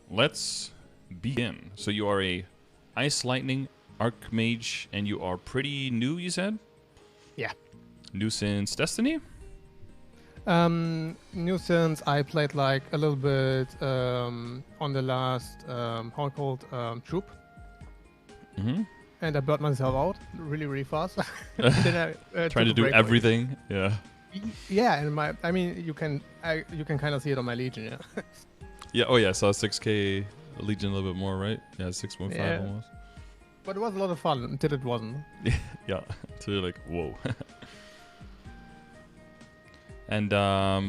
let's begin. So you are a Ice Lightning Archmage, and you are pretty new, you said? Yeah. New since Destiny? New since I played like a little bit on the last troop. Mm-hmm. And I burnt myself out really fast. Then trying to do everything. Yeah. Yeah, and you can kind of see it on my Legion. Yeah. Yeah. Oh yeah. So 6K Legion a little bit more, right? Yeah, 6.5 Yeah. almost. But it was a lot of fun until it wasn't. Yeah. So you're like, whoa. And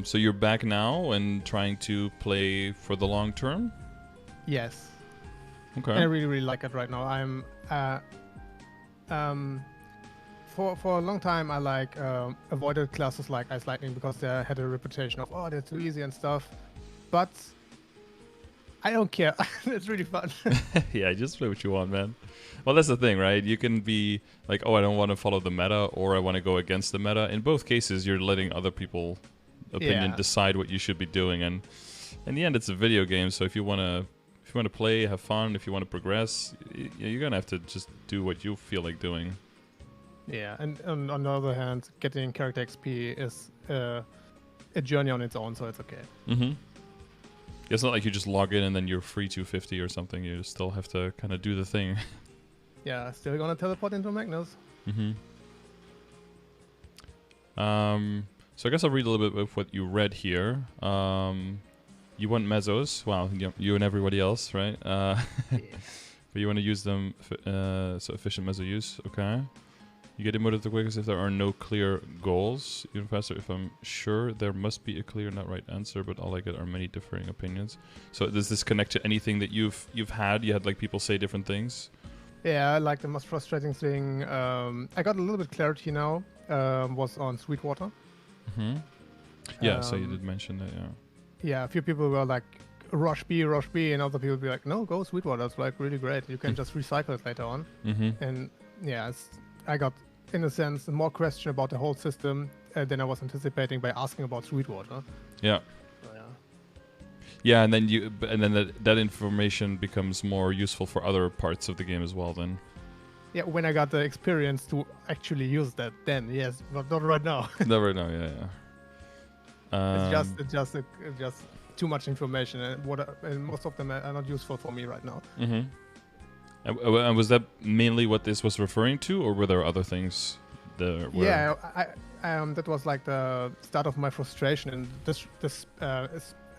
so you're back now and trying to play for the long term? Yes. Okay. And I really like it right now. I'm for a long time I avoided classes like Ice Lightning because they had a reputation of they're too easy and stuff. But I don't care. It's really fun. Yeah, just play what you want, man. Well, that's the thing, right? You can be like, oh, I don't want to follow the meta, or I want to go against the meta. In both cases, you're letting other people opinion decide what you should be doing, and in the end, it's a video game. So if you want to play, have fun, if you want to progress, you're gonna have to just do what you feel like doing. Yeah, and on the other hand, getting character XP is a journey on its own, so it's okay. Mm-hmm. It's not like you just log in and then you're free 250 or something. You still have to kind of do the thing. Yeah, still gonna teleport into Magnus. Mm-hmm. So I guess I'll read a little bit of what you read here. You want mesos. Well, you and everybody else, right? Yeah. But you want to use them, so efficient meso use. Okay. You get emoted the quickest if there are no clear goals. Even faster if I'm sure there must be a clear, not right answer, but all I get are many differing opinions. So does this connect to anything that you've had? You had like people say different things? Yeah, like the most frustrating thing, I got a little bit clarity now, was on Sweetwater. Mm-hmm. Yeah, so you did mention that, yeah. Yeah, a few people were like, rush B, and other people be like, no, go Sweetwater, it's like really great. You can just recycle it later on. Mm-hmm. And yeah, I got, in a sense, more question about the whole system than I was anticipating by asking about Sweetwater. Yeah. So, yeah. Yeah, and then that information becomes more useful for other parts of the game as well. Then. Yeah, when I got the experience to actually use that, then yes, but not right now. Not right now, yeah. It's just too much information, and most of them are not useful for me right now. Mm-hmm. And was that mainly what this was referring to, or were there other things that were... Yeah, that was like the start of my frustration in this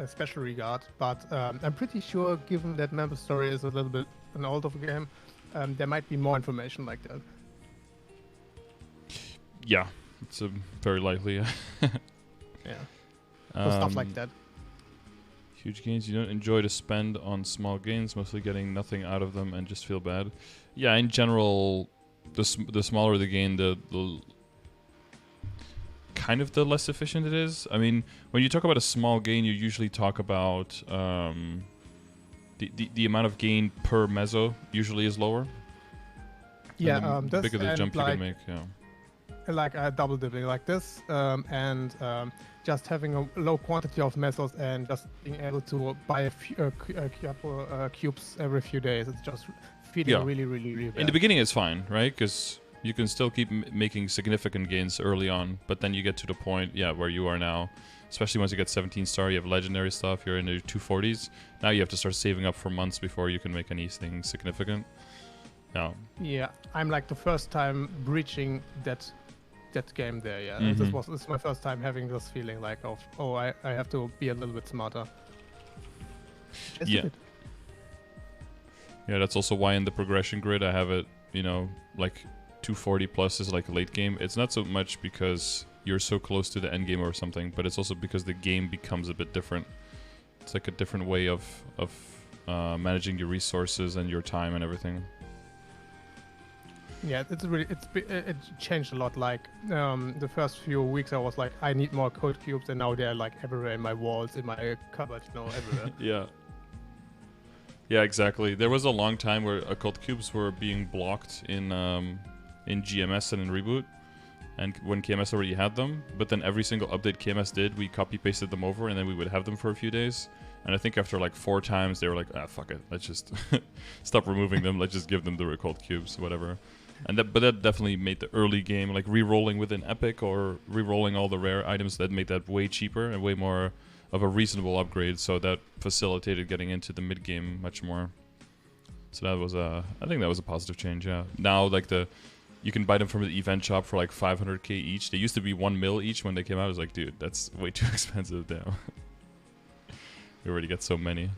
special regard. But I'm pretty sure, given that MapleStory is a little bit an older game, there might be more information like that. Yeah, it's very likely. Yeah, stuff like that. Huge gains you don't enjoy to spend on small gains, mostly getting nothing out of them and just feel bad. Yeah, in general, the smaller the gain, the kind of the less efficient it is. I mean, when you talk about a small gain, you usually talk about the amount of gain per meso usually is lower. Yeah, the bigger the jump you can make. Yeah. Like double dipping like this, and just having a low quantity of mesos and just being able to buy a couple cubes every few days. It's just feeling really bad. In the beginning it's fine, right? Because you can still keep making significant gains early on, but then you get to the point, where you are now, especially once you get 17 star, you have legendary stuff, you're in the 240s. Now you have to start saving up for months before you can make anything significant. Yeah, I'm like the first time breaching that game there. Yeah, Mm-hmm. This is my first time having this feeling like I have to be a little bit smarter. Yeah, that's also why in the progression grid I have it, like 240 plus is like late game. It's not so much because you're so close to the end game or something, but it's also because the game becomes a bit different. It's like a different way of managing your resources and your time and everything. Yeah, it changed a lot. Like the first few weeks, I was like, I need more code cubes, and now they're like everywhere in my walls, in my cupboard, everywhere. Yeah, exactly. There was a long time where occult cubes were being blocked in GMS and in Reboot, and when KMS already had them. But then every single update KMS did, we copy pasted them over, and then we would have them for a few days. And I think after like 4 times, they were like, ah, fuck it. Let's just stop removing them. Let's just give them the recalled cubes, whatever. And but that definitely made the early game, like re-rolling within Epic or re-rolling all the rare items, that made that way cheaper and way more of a reasonable upgrade. So that facilitated getting into the mid game much more. So that was I think that was a positive change. Yeah. Now like you can buy them from the event shop for like 500k each. They used to be 1 mil each when they came out. I was like, dude, that's way too expensive now. We already get so many.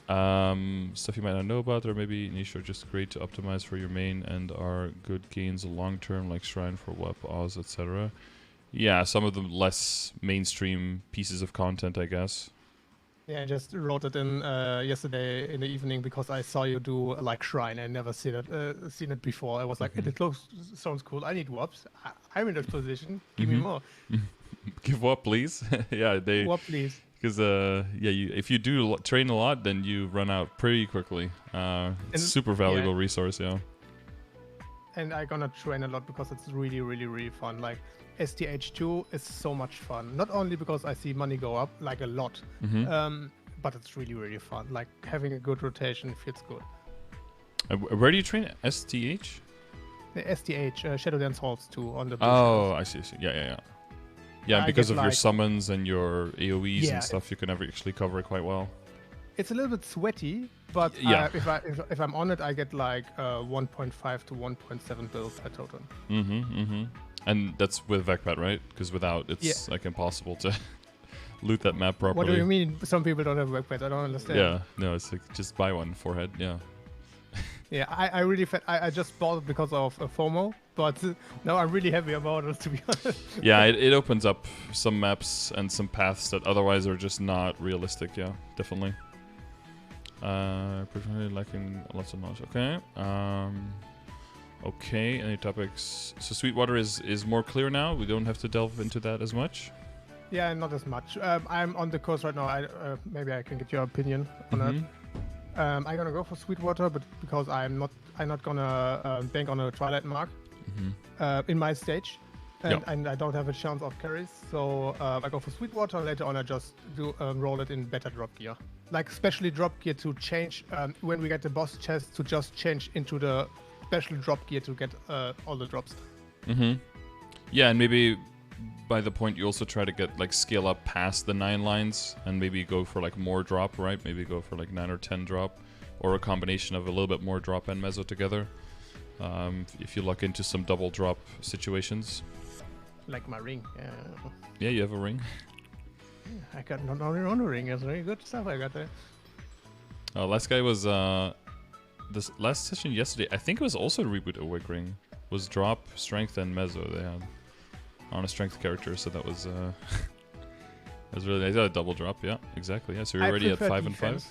Stuff you might not know about, or maybe niche, are just great to optimize for your main and are good gains long term, like Shrine for WEP, Oz, etc. Yeah, some of them less mainstream pieces of content, I guess. Yeah, I just wrote it in yesterday in the evening because I saw you do like Shrine. I never seen it before. I was like, it sounds cool. I need WAPs. I'm in that position. Give me more. Give WAP, please. Yeah, WAP, please. Because if you do train a lot, then you run out pretty quickly. It's a super valuable resource, yeah. And I'm gonna train a lot because it's really, really, really fun. Like STH2 is so much fun. Not only because I see money go up like a lot, but it's really, really fun. Like having a good rotation feels good. Where do you train? STH? The STH, Shadow Dance Halls 2 on the. I see. Yeah. Yeah, and because of your summons and your AoEs and stuff, you can actually cover it quite well. It's a little bit sweaty, but if I'm on it, I get like 1.5 to 1.7 builds per totem. And that's with Vecpat, right? Because without, it's like impossible to loot that map properly. What do you mean? Some people don't have Vecpat. I don't understand. Yeah, no, it's like just buy one, forehead. Yeah. Yeah, I really I just bought it because of FOMO, but now I'm really happy about it, to be honest. Yeah, it opens up some maps and some paths that otherwise are just not realistic. Yeah, definitely. Personally lacking lots of knowledge. Okay. Okay. Any topics? So Sweetwater is more clear now. We don't have to delve into that as much. Yeah, not as much. I'm on the course right now. Maybe I can get your opinion on it. I'm gonna go for Sweetwater, but because I'm not gonna bank on a Twilight Mark in my stage, and I don't have a chance of carries, so I go for Sweetwater. Later on, I just do roll it in better drop gear, like specially drop gear to change when we get the boss chest to just change into the special drop gear to get all the drops. Yeah, and maybe by the point you also try to get like scale up past the 9 lines and maybe go for like more drop, right? Maybe go for like 9 or 10 drop, or a combination of a little bit more drop and meso together. If you luck into some double drop situations. Like my ring. Yeah, you have a ring. I got not only on a ring, it's very good stuff I got there. Last guy was this last session yesterday. I think it was also a Reboot Awake ring. Was drop, strength, and meso they had on a strength character, so that was that was really nice. A double drop, yeah, exactly. Yeah, so you're already at 5 and 5.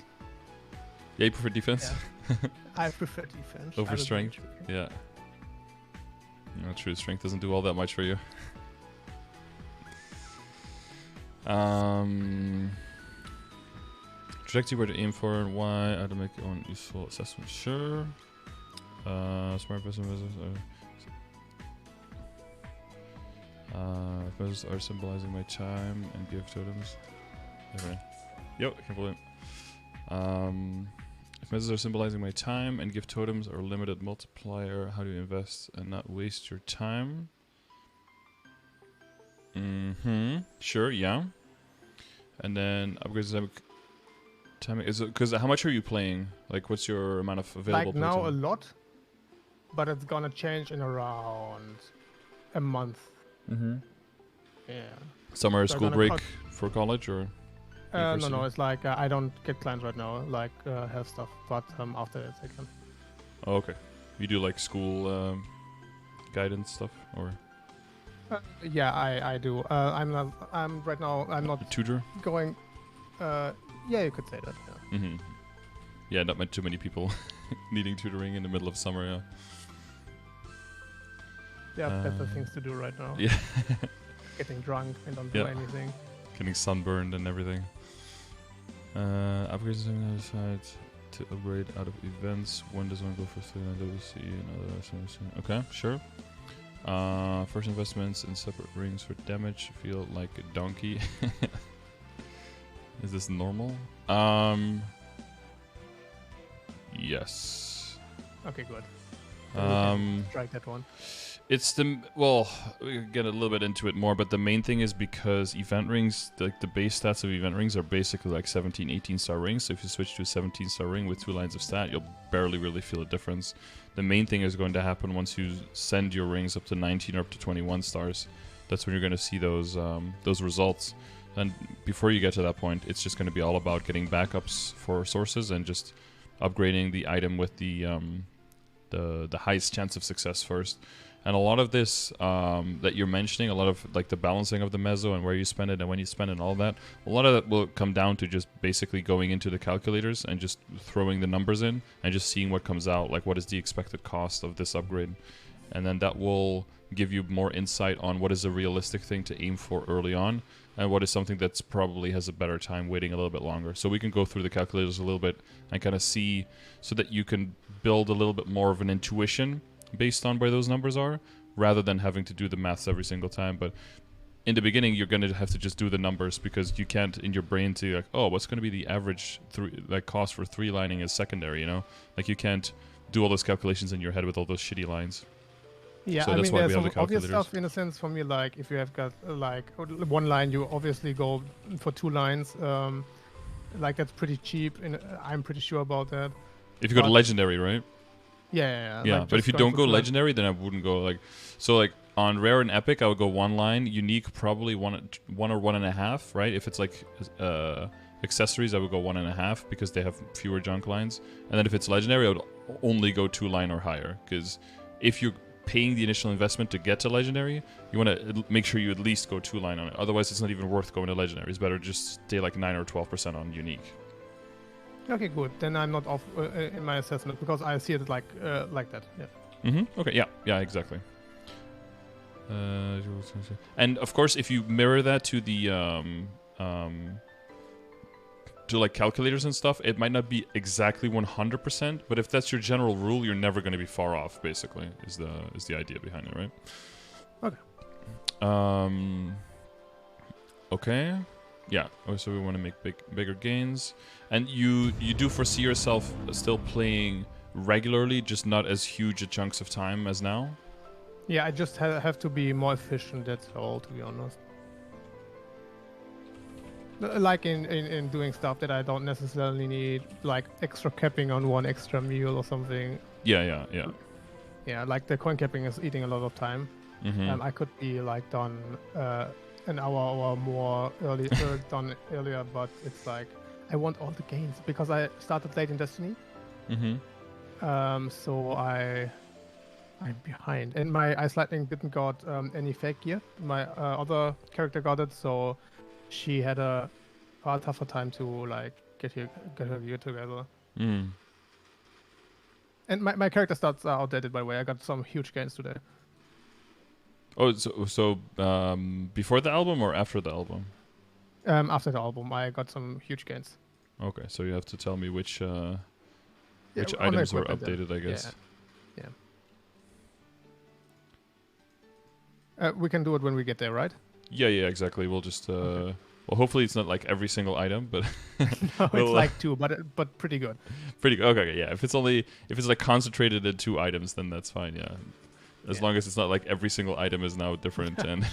Yeah, you prefer defense? Yeah. I prefer defense over strength. Yeah. No, true. Strength doesn't do all that much for you. Trajectory where to aim for and why. How to make your own useful assessment. Sure. Smart person measures are symbolizing my time and give totems. Okay. Yo, I can't believe it. If measures are symbolizing my time and give totems or limited multiplier, how do you invest and not waste your time? Sure, yeah. And then upgrades timing. Is it because how much are you playing? Like, what's your amount of available? Like now, a lot, but it's gonna change in around a month. Yeah. Summer school break for college or? No, it's like I don't get clients right now, like have stuff, but after that I can. Oh, okay. You do like school guidance stuff, or? Yeah, I do. I'm right now. I'm not a tutor. Going. Yeah, you could say that. Yeah. Yeah, not too many people needing tutoring in the middle of summer. Yeah. Yeah, better things to do right now. Yeah. Getting drunk and don't do anything. Getting sunburned and everything. Upgrades on the other side to upgrade out of events. One does one go for WC and other. Okay, sure. First investments in separate rings for damage. Feel like a donkey. Is this normal? Yes. Okay, good. Strike that one. It's well, we can get a little bit into it more, but the main thing is because event rings, like the base stats of event rings are basically like 17, 18 star rings. So if you switch to a 17 star ring with 2 lines of stat, you'll barely really feel a difference. The main thing is going to happen once you send your rings up to 19 or up to 21 stars. That's when you're going to see those results. And before you get to that point, it's just going to be all about getting backups for sources and just upgrading the item with the highest chance of success first. And a lot of this that you're mentioning, a lot of like the balancing of the meso and where you spend it and when you spend it and all that, a lot of that will come down to just basically going into the calculators and just throwing the numbers in and just seeing what comes out, like what is the expected cost of this upgrade. And then that will give you more insight on what is a realistic thing to aim for early on and what is something that's probably has a better time waiting a little bit longer. So we can go through the calculators a little bit and kind of see so that you can build a little bit more of an intuition based on where those numbers are, rather than having to do the maths every single time. But in the beginning, you're going to have to just do the numbers because you can't, in your brain, to like, oh, what's going to be the average cost for 3 lining as secondary, you know? Like you can't do all those calculations in your head with all those shitty lines. Yeah, so I that's mean, why there's we have some the obvious calculators. stuff in a sense for me, like if you have got like 1 line, you obviously go for 2 lines. Like that's pretty cheap, and I'm pretty sure about that. If you go to legendary, right? Yeah. Yeah, like but if you don't go legendary, then I wouldn't go like... So like on rare and epic, I would go 1 line. Unique, probably one or 1.5, right? If it's like accessories, I would go 1.5 because they have fewer junk lines. And then if it's legendary, I would only go 2 line or higher. Because if you're paying the initial investment to get to legendary, you want to make sure you at least go 2 line on it. Otherwise, it's not even worth going to legendary. It's better just stay like 9 or 12% on unique. Okay, good. Then I'm not off in my assessment because I see it like that. Yeah. Mm-hmm. Okay. Yeah. Exactly. And of course, if you mirror that to the to like calculators and stuff, it might not be exactly 100%, but if that's your general rule, you're never going to be far off. Basically, is the idea behind it, right? Okay. Okay. Yeah. Oh, so we want to make bigger gains, and you do foresee yourself still playing regularly, just not as huge chunks of time as now. Yeah, I just have to be more efficient. That's all, to be honest. Like in doing stuff that I don't necessarily need, like extra capping on 1 extra meal or something. Yeah. Yeah, like the coin capping is eating a lot of time. Mm-hmm. I could be like done an hour or more done earlier, but it's like I want all the gains because I started late in Destiny. Mm-hmm. So I'm behind, and my Ice Lightning didn't got any fake gear. My other character got it, so she had a far tougher time to like get her gear together. Mm. And my character stats are outdated, by the way. I got some huge gains today. Oh, so before the album or after the album? After the album, I got some huge gains. Okay, so you have to tell me which on items were equipment updated, I guess. Yeah. We can do it when we get there, right? Yeah, exactly. We'll just Okay. Well, hopefully it's not like every single item, but No, it's like 2, but pretty good. pretty good. Okay, yeah. If it's like concentrated in 2 items, then that's fine. Yeah. As long as it's not like every single item is now different and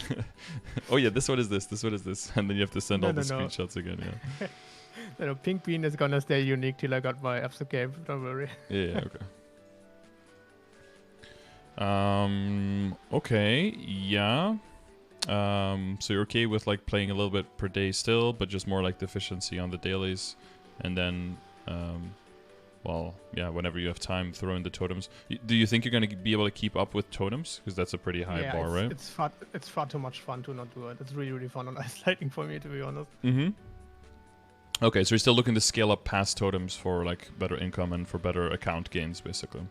oh yeah, this one is this one is this, and then you have to send all the screenshots again. Yeah. No, Pink Bean is gonna stay unique till I got my absolute game. Don't worry. Yeah. Okay. Okay. Yeah. So you're okay with like playing a little bit per day still, but just more like the efficiency on the dailies, and then well, yeah, whenever you have time, throw in the totems. Do you think you're going to be able to keep up with totems? Because that's a pretty high bar, right? It's far too much fun to not do it. It's really, really fun on Ice Lightning for me, to be honest. Mm-hmm. Okay, so you're still looking to scale up past totems for like better income and for better account gains, basically.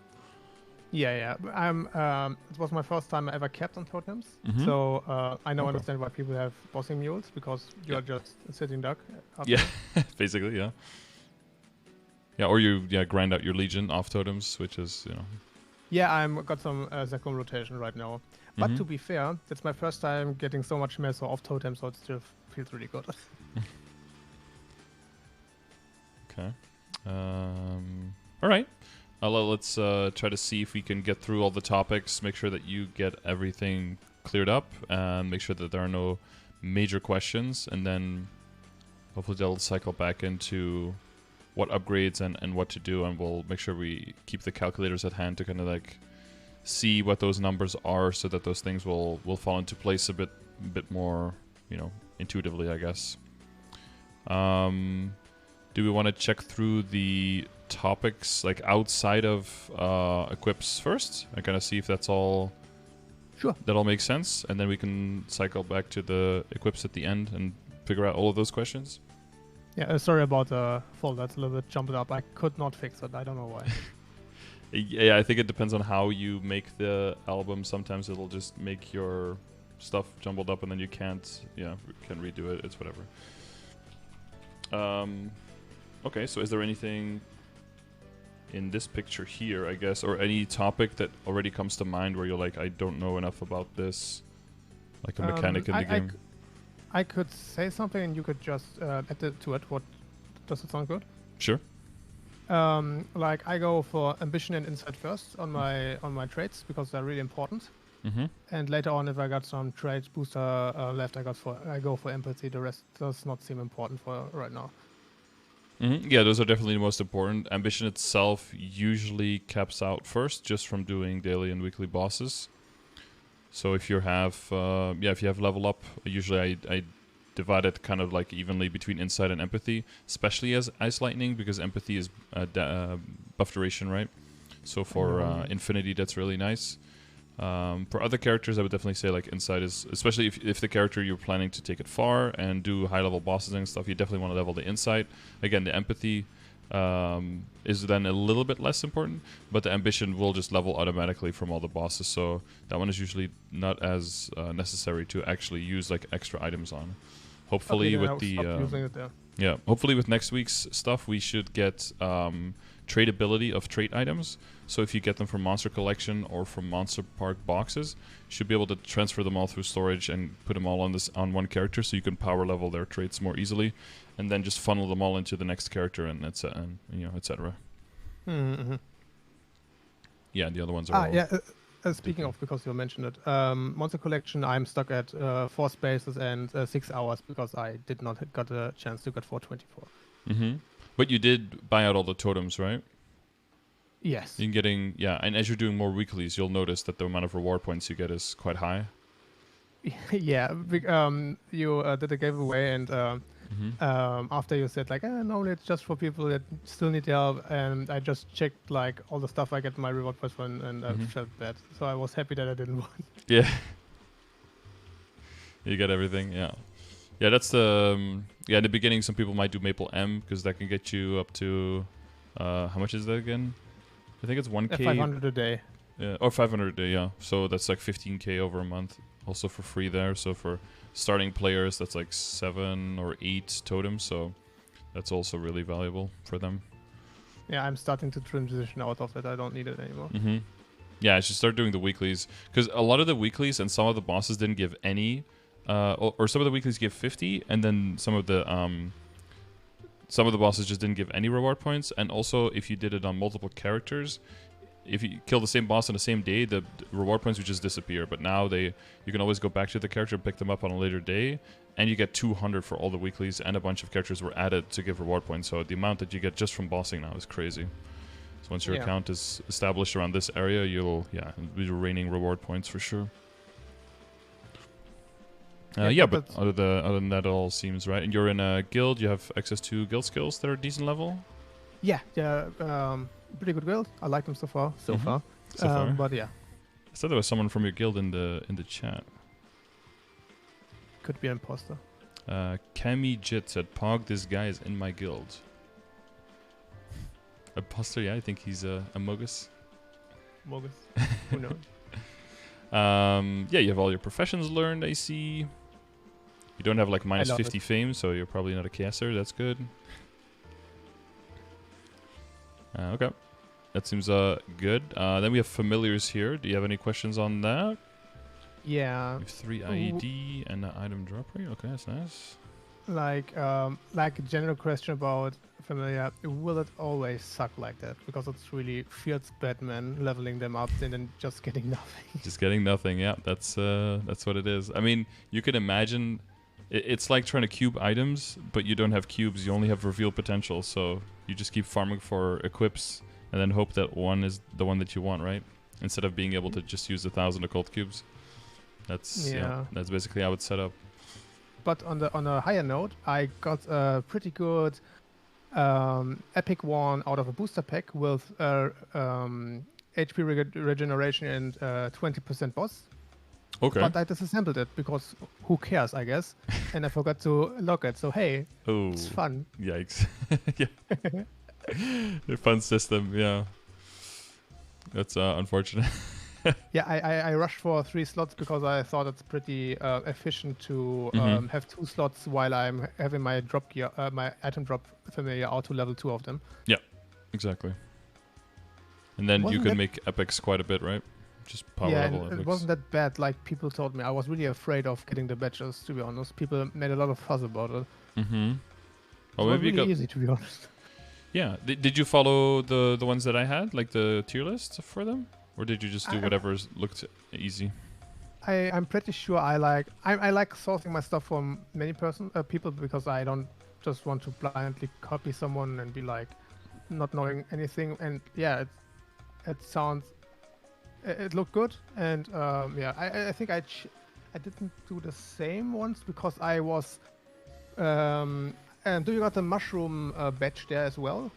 Yeah. It was my first time I ever capped on totems, Mm-hmm. so I now understand why people have bossing mules, because you're just a sitting duck. Yeah, basically, yeah. Yeah, or you grind out your legion off totems, which is, you know. Yeah, I'm got some Zekrom rotation right now. But to be fair, it's my first time getting so much meso off totems, so it still feels really good. Okay. All right. Let's try to see if we can get through all the topics, make sure that you get everything cleared up, and make sure that there are no major questions, and then hopefully they'll cycle back into what upgrades and what to do, and we'll make sure we keep the calculators at hand to kind of like see what those numbers are, so that those things will fall into place a bit more, intuitively, I guess. Do we want to check through the topics like outside of equips first and kind of see if that's all? Sure. That all makes sense, and then we can cycle back to the equips at the end and figure out all of those questions. Yeah, sorry about the folder. It's a little bit jumped up. I could not fix it. I don't know why. Yeah, I think it depends on how you make the album. Sometimes it'll just make your stuff jumbled up, and then you can redo it. It's whatever. Okay, so is there anything in this picture here, I guess, or any topic that already comes to mind where you're like, I don't know enough about this, like a mechanic in the game? I could say something and you could just add to it. What does it sound good? Sure. Like I go for ambition and insight first on my traits because they're really important. Mm-hmm. And later on, if I got some trait booster left, I go for empathy. The rest does not seem important for right now. Mm-hmm. Yeah, those are definitely the most important. Ambition itself usually caps out first, just from doing daily and weekly bosses. So if you have, level up, usually I divide it kind of like evenly between insight and empathy, especially as Ice Lightning, because empathy is buff duration, right? So for Infinity, that's really nice. For other characters, I would definitely say like insight is, especially if the character you're planning to take it far and do high level bosses and stuff, you definitely want to level the insight. Again, the empathy is then a little bit less important, but the ambition will just level automatically from all the bosses, so that one is usually not as necessary to actually use like extra items on. Hopefully hopefully with next week's stuff we should get tradability of trait items. So if you get them from Monster Collection or from Monster Park boxes, you should be able to transfer them all through storage and put them all on one character, so you can power level their traits more easily, and then just funnel them all into the next character and etc. Mm-hmm. Yeah, the other ones are. Speaking of, because you mentioned it, Monster Collection, I'm stuck at 4 spaces and 6 hours because I did not got a chance to get 424. Mm-hmm. But you did buy out all the totems, right? Yes. You're getting, and as you're doing more weeklies, you'll notice that the amount of reward points you get is quite high. Yeah, you did a giveaway, and after you said like, no, it's just for people that still need help, and I just checked like all the stuff I get my reward points for, and I felt bad. So I was happy that I didn't win. Yeah. You get everything, yeah. Yeah, that's the... in the beginning, some people might do Maple M, because that can get you up to... how much is that again? I think it's 1k. 500 a day. Yeah, or 500 a day, yeah. So that's like 15k over a month. Also for free there. So for starting players, that's like 7 or 8 totems. So that's also really valuable for them. Yeah, I'm starting to transition out of it. I don't need it anymore. Mm-hmm. Yeah, I should start doing the weeklies. Because a lot of the weeklies and some of the bosses didn't give any... or some of the weeklies give 50, and then some of the bosses just didn't give any reward points. And also, if you did it on multiple characters, if you kill the same boss on the same day, the reward points would just disappear. But now you can always go back to the character and pick them up on a later day, and you get 200 for all the weeklies, and a bunch of characters were added to give reward points. So the amount that you get just from bossing now is crazy. So once your account is established around this area, you'll be raining reward points for sure. But other than that, it all seems right. And you're in a guild. You have access to guild skills that are decent level. Yeah, pretty good guild. I like them so far. But yeah, I thought there was someone from your guild in the chat. Could be an imposter. Cami Jit said, "Pog, this guy is in my guild." Imposter? Yeah, I think he's a Mogus. Mogus. Who knows? You have all your professions learned, I see. You don't have like minus 50 fame, so you're probably not a caster. That's good. Okay. That seems good. Then we have familiars here. Do you have any questions on that? Yeah. We have 3 IED and an item drop rate. Okay, that's nice. like a general question about Familiar, will it always suck like that? Because it's really Field's Batman leveling them up and then just getting nothing. Just getting nothing, yeah. That's what it is. I mean, you can imagine it's like trying to cube items, but you don't have cubes. You only have reveal potential, so you just keep farming for equips and then hope that one is the one that you want, right? Instead of being able to just use 1,000 occult cubes. That's that's basically how it's set up. But on a higher note, I got a pretty good epic one out of a booster pack with HP regeneration and 20% boss. Okay. But I disassembled it because who cares, I guess. And I forgot to lock it. So hey, it's fun. Yikes. Yeah. A fun system, yeah. That's unfortunate. Yeah, I rushed for 3 slots because I thought it's pretty efficient to have 2 slots while I'm having my drop gear, my item drop familiar out to level 2 of them. Yeah, exactly. And then you can make epics quite a bit, right? Just power level epics. It wasn't that bad like people told me. I was really afraid of getting the badges, to be honest. People made a lot of fuss about it. Mm-hmm. Well, maybe it was really easy, to be honest. Yeah. Did you follow the ones that I had, like the tier list for them? Or did you just do whatever looked easy? I'm pretty sure I like sourcing my stuff from many people because I don't just want to blindly copy someone and be like not knowing anything. And yeah, it looked good. And I think I didn't do the same ones because I was. And do you got the mushroom badge there as well?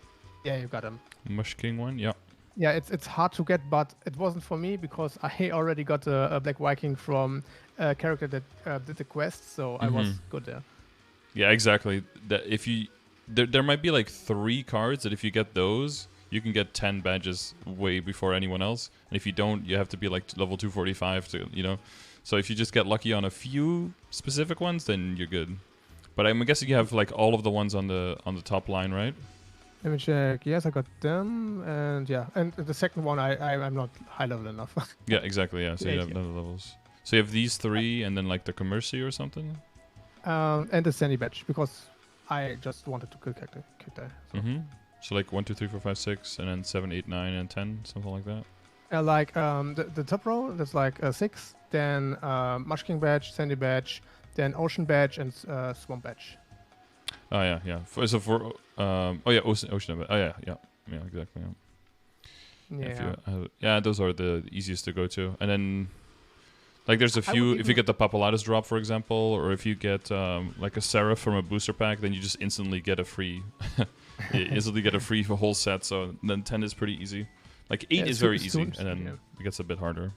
Yeah, you got them. Mush King one, yeah. Yeah, it's hard to get, but it wasn't for me because I already got a Black Viking from a character that did the quest, so I was good there. Yeah, exactly. That if you there might be like 3 cards that if you get those, you can get 10 badges way before anyone else. And if you don't, you have to be like level 245 to, you know. So if you just get lucky on a few specific ones, then you're good. But I'm guessing you have like all of the ones on the top line, right? Let me check. Yes, I got them, and yeah, and the second one, I'm not high level enough. Yeah, exactly. Yeah, so you have another levels. So you have these 3, and then like the Commercy or something. And the Sandy badge because I just wanted to kill character. So. So like 1, 2, 3, 4, 5, 6, and then 7, 8, 9, and 10, something like that. Like the top row, that's like 6. Then Mush King badge, Sandy badge, then Ocean badge, and Swamp badge. Oh yeah, yeah. Ocean. Oh yeah, exactly. Yeah. Those are the easiest to go to. And then, like, there's a few. If you get the Papalatus drop, for example, or if you get like a Seraph from a booster pack, then you just instantly get a free, whole set. So then 10 is pretty easy. Like 8 is very easy, and then it gets a bit harder.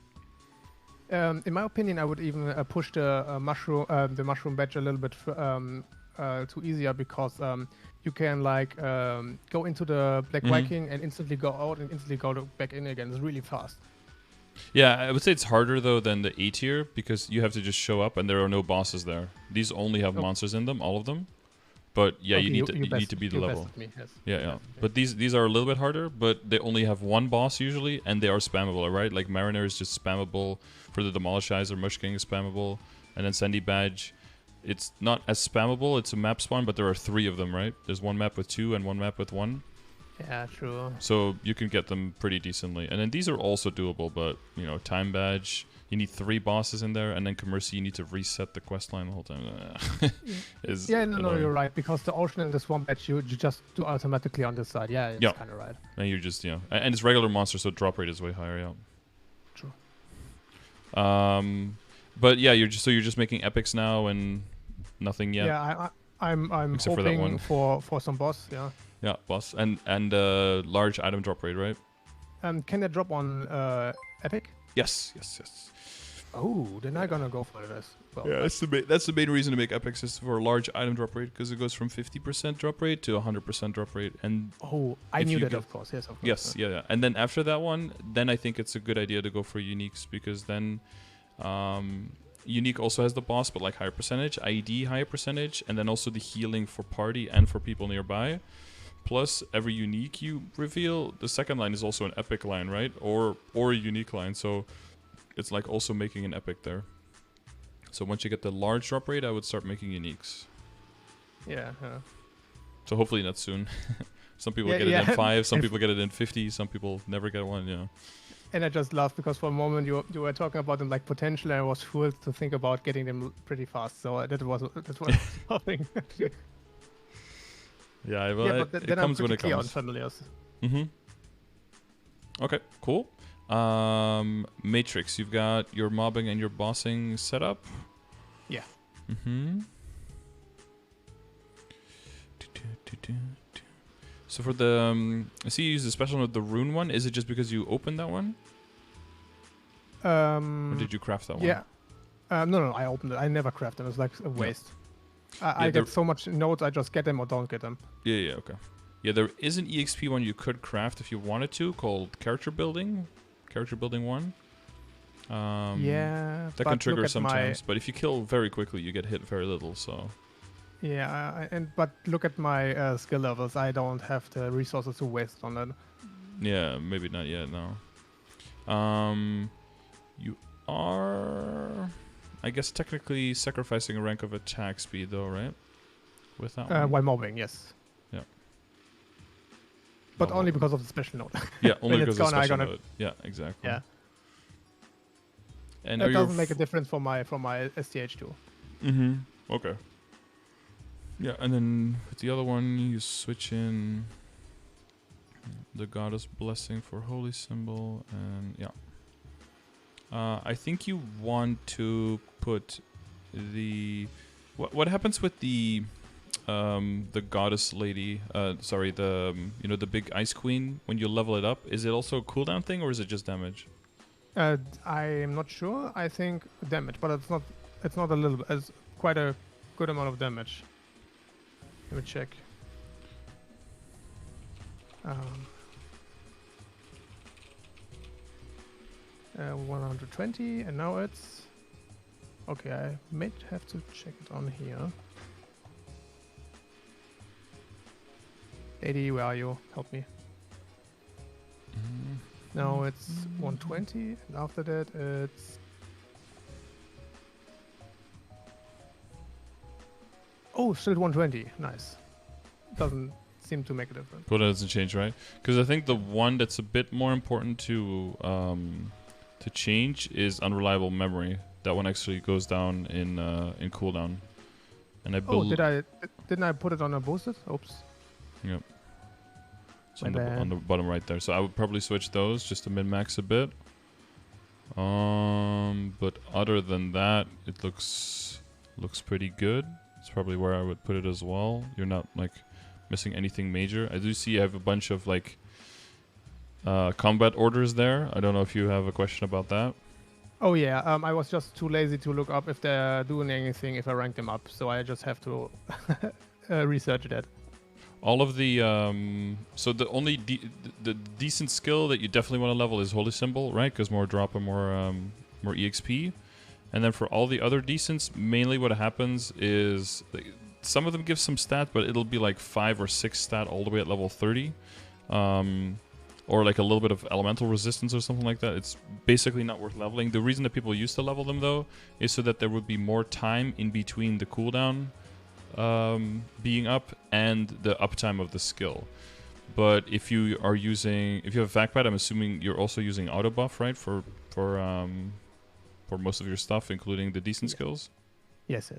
In my opinion, I would even push the mushroom badge a little bit. To easier because you can like go into the Black Viking and instantly go out and instantly go back in again. It's really fast. Yeah, I would say it's harder though than the A tier because you have to just show up and there are no bosses there. These only have monsters in them, all of them. But yeah, you need to be the level. Me, yes. Yeah. But these are a little bit harder, but they only have 1 boss usually, and they are spammable, right? Like Mariner is just spammable. For the Demolishizor, Mush King is spammable, and then Sandy badge. It's not as spammable. It's a map spawn, but there are 3 of them, right? There's 1 map with 2 and 1 map with 1. Yeah, true. So you can get them pretty decently. And then these are also doable, but, you know, Time Badge, you need 3 bosses in there, and then Commercy, you need to reset the quest line the whole time. No, you're right, because the Ocean and the Swamp Badge, you just do automatically on this side. Yeah, it's kind of right. And you're just, and it's regular monster, so drop rate is way higher, yeah. True. But yeah, you're just making epics now, and nothing yet. Yeah, I'm hoping for some boss. Yeah. Yeah, boss and large item drop rate, right? Can they drop on epic? Yes. Oh, then I'm gonna go for this. Well, yeah, that's the main reason to make epics is for a large item drop rate because it goes from 50% drop rate to 100% drop rate. And I knew that, of course. Yes, of course. Yes, yeah. And then after that one, then I think it's a good idea to go for uniques because then. Unique also has the boss, but like higher percentage, ID higher percentage, and then also the healing for party and for people nearby. Plus, every unique you reveal, the second line is also an epic line, right? Or a unique line, so it's like also making an epic there. So once you get the large drop rate, I would start making uniques. Yeah. So hopefully not soon. Some people get it in 5, some people get it in 50, some people never get one, yeah. And I just laughed because for a moment you were talking about them like potential, and I was fooled to think about getting them pretty fast. So that was laughing. Yeah, well, it comes when it comes. On familiars. Okay, cool. Matrix, you've got your mobbing and your bossing set up. Yeah. So for the, I see you use the special note, the rune one. Is it just because you opened that one? Or did you craft that one? Yeah. No, I opened it. I never craft them. It's like a waste. I get so much notes, I just get them or don't get them. Yeah, okay. Yeah, there is an EXP one you could craft if you wanted to, called Character Building 1. Yeah, that can trigger sometimes, but if you kill very quickly, you get hit very little, so... Yeah, but look at my skill levels. I don't have the resources to waste on that. Yeah, maybe not yet, no. You are, I guess, technically sacrificing a rank of attack speed, though, right? With that one? While mobbing, yes. Yeah. But only because of the special note. Yeah, only because of the special note. Yeah, exactly. Yeah. And that doesn't make a difference for my STH too. Okay. Yeah, and then with the other one, you switch in the goddess blessing for holy symbol, and yeah. I think you want to put the what happens with the goddess lady? Sorry, the the big ice queen. When you level it up, is it also a cooldown thing or is it just damage? I am not sure. I think damage, but it's not. It's not a little bit. It's quite a good amount of damage. Let me check. 120, and now it's... Okay, I might have to check it on here. 80, where are you? Help me. Now it's 120, and after that it's... Oh, still 120. Nice. Doesn't seem to make a difference. But it doesn't change, right? Because I think the one that's a bit more important to change is unreliable memory. That one actually goes down in cooldown. And I didn't I put it on a boosted? Oops. Yep. It's on the bottom right there. So I would probably switch those just to min-max a bit. But other than that, it looks pretty good. It's probably where I would put it as well. You're not like missing anything major. I do see you have a bunch of like combat orders there. I don't know if you have a question about that. Oh yeah, I was just too lazy to look up if they're doing anything if I rank them up, so I just have to research that. All of the so the only the decent skill that you definitely want to level is Holy Symbol, right? Because more drop and more EXP. And then for all the other decents, mainly what happens is some of them give some stat, but it'll be like 5 or 6 stat all the way at level 30. Or like a little bit of elemental resistance or something like that. It's basically not worth leveling. The reason that people used to level them, though, is so that there would be more time in between the cooldown being up and the uptime of the skill. But if you have Vacpad, I'm assuming you're also using auto buff, right? For most of your stuff, including the decent skills? Yes.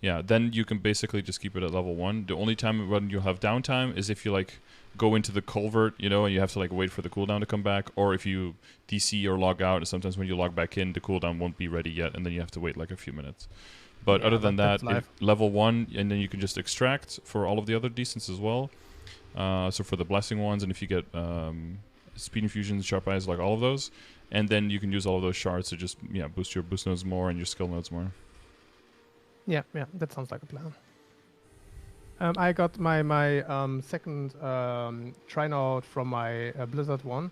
Yeah, then you can basically just keep it at level 1. The only time when you'll have downtime is if you like go into the culvert, and you have to like wait for the cooldown to come back, or if you DC or log out, and sometimes when you log back in, the cooldown won't be ready yet, and then you have to wait like a few minutes. But other than that, level 1, and then you can just extract for all of the other decents as well. So for the blessing ones, and if you get speed infusions, sharp eyes, like all of those, and then you can use all of those shards to just boost your boost nodes more and your skill nodes more. Yeah, that sounds like a plan. I got my second try node from my Blizzard one.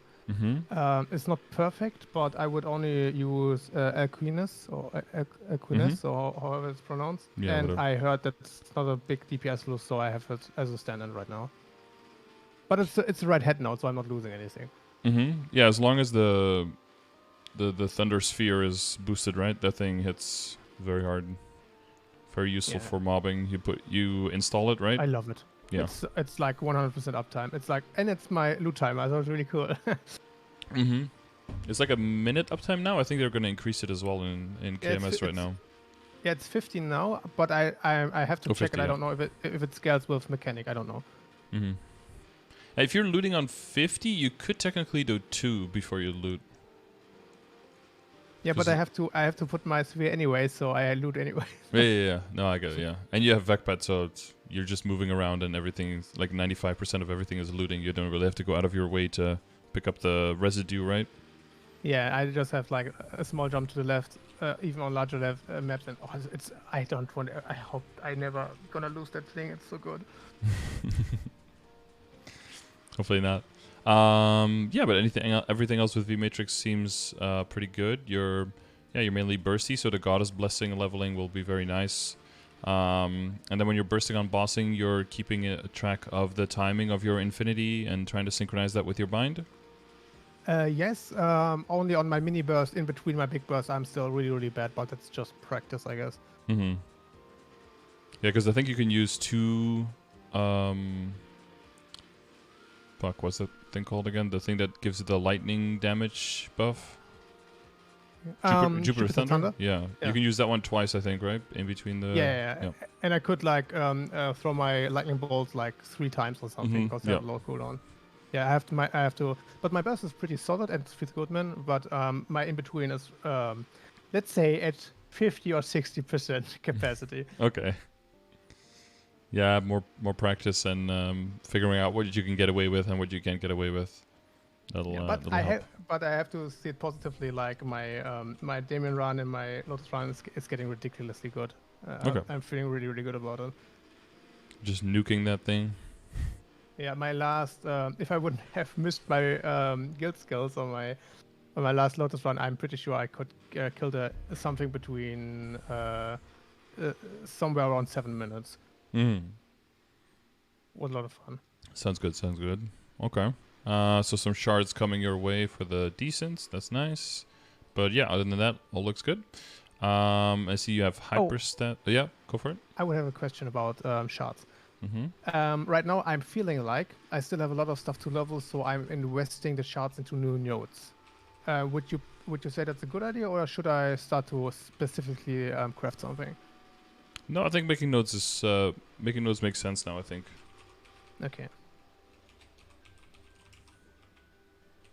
It's not perfect, but I would only use Aquinas or however it's pronounced. Yeah, and whatever. I heard that it's not a big DPS loss, so I have it as a stand-in right now. But it's a red head node, so I'm not losing anything. Yeah, as long as the Thunder Sphere is boosted, right? That thing hits very hard very useful for mobbing. You install it, right? I love it. Yeah. It's like 100% uptime. It's like, and it's my loot timer, so it's really cool. Mm-hmm. It's like a minute uptime now. I think they're going to increase it as well in KMS right now. Yeah, it's 15 now, but I have to check 50, it. I don't know if it scales with mechanic. I don't know. Mm-hmm. If you're looting on 50, you could technically do 2 before you loot. Yeah, but I have to put my sphere anyway, so I loot anyway. Yeah. No, I get it. Yeah, and you have Vecpad, so you're just moving around, and everything, like 95% of everything is looting. You don't really have to go out of your way to pick up the residue, right? Yeah, I just have like a small jump to the left, even on larger maps, and I don't want. I hope I never gonna lose that thing. It's so good. Hopefully not. Yeah, but everything else with VMatrix seems pretty good. You're mainly bursty, so the Goddess Blessing leveling will be very nice. And then when you're bursting on bossing, you're keeping a track of the timing of your infinity and trying to synchronize that with your bind. Yes, only on my mini burst. In between my big burst, I'm still really, really bad, but that's just practice, I guess. Mm-hmm. Yeah, because I think you can use 2... Fuck, what's that thing called again? The thing that gives the lightning damage buff? Jupiter Thunder? Yeah. You can use that one twice, I think, right? In between the... Yeah. And I could, like, throw my lightning bolts, like, 3 times or something, because they have low cooldown. Yeah, I have to... But my burst is pretty solid and feels good, man. But my in-between is, let's say, at 50 or 60% capacity. Okay. Yeah, more practice and figuring out what you can get away with and what you can't get away with. That'll help. But I have to see it positively. Like my Damien run and my Lotus run is getting ridiculously good. Okay. I'm feeling really, really good about it. Just nuking that thing. Yeah, my last. If I wouldn't have missed my guild skills on my last Lotus run, I'm pretty sure I could kill something between somewhere around 7 minutes. Was a lot of fun. Sounds good. Okay. So some shards coming your way for the decents. That's nice. But yeah, other than that, all looks good. I see you have hyperstat. Yeah, go for it. I would have a question about shards. Right now, I'm feeling like I still have a lot of stuff to level, so I'm investing the shards into new nodes. Would you say that's a good idea, or should I start to specifically craft something? No, I think making nodes makes sense now, I think. Okay.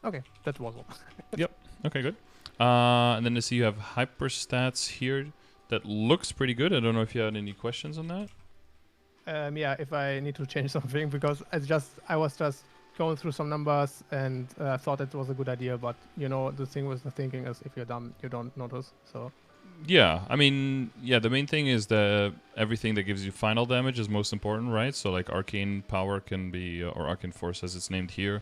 Okay, that was all. Yep. Okay, good. And then I see you have hyperstats here. That looks pretty good. I don't know if you had any questions on that. Yeah, if I need to change something, because I was just going through some numbers and thought it was a good idea, but the thing with the thinking is if you're dumb, you don't notice. So. Yeah, I mean, the main thing is that everything that gives you final damage is most important, right? So like arcane power can be, or arcane force as it's named here,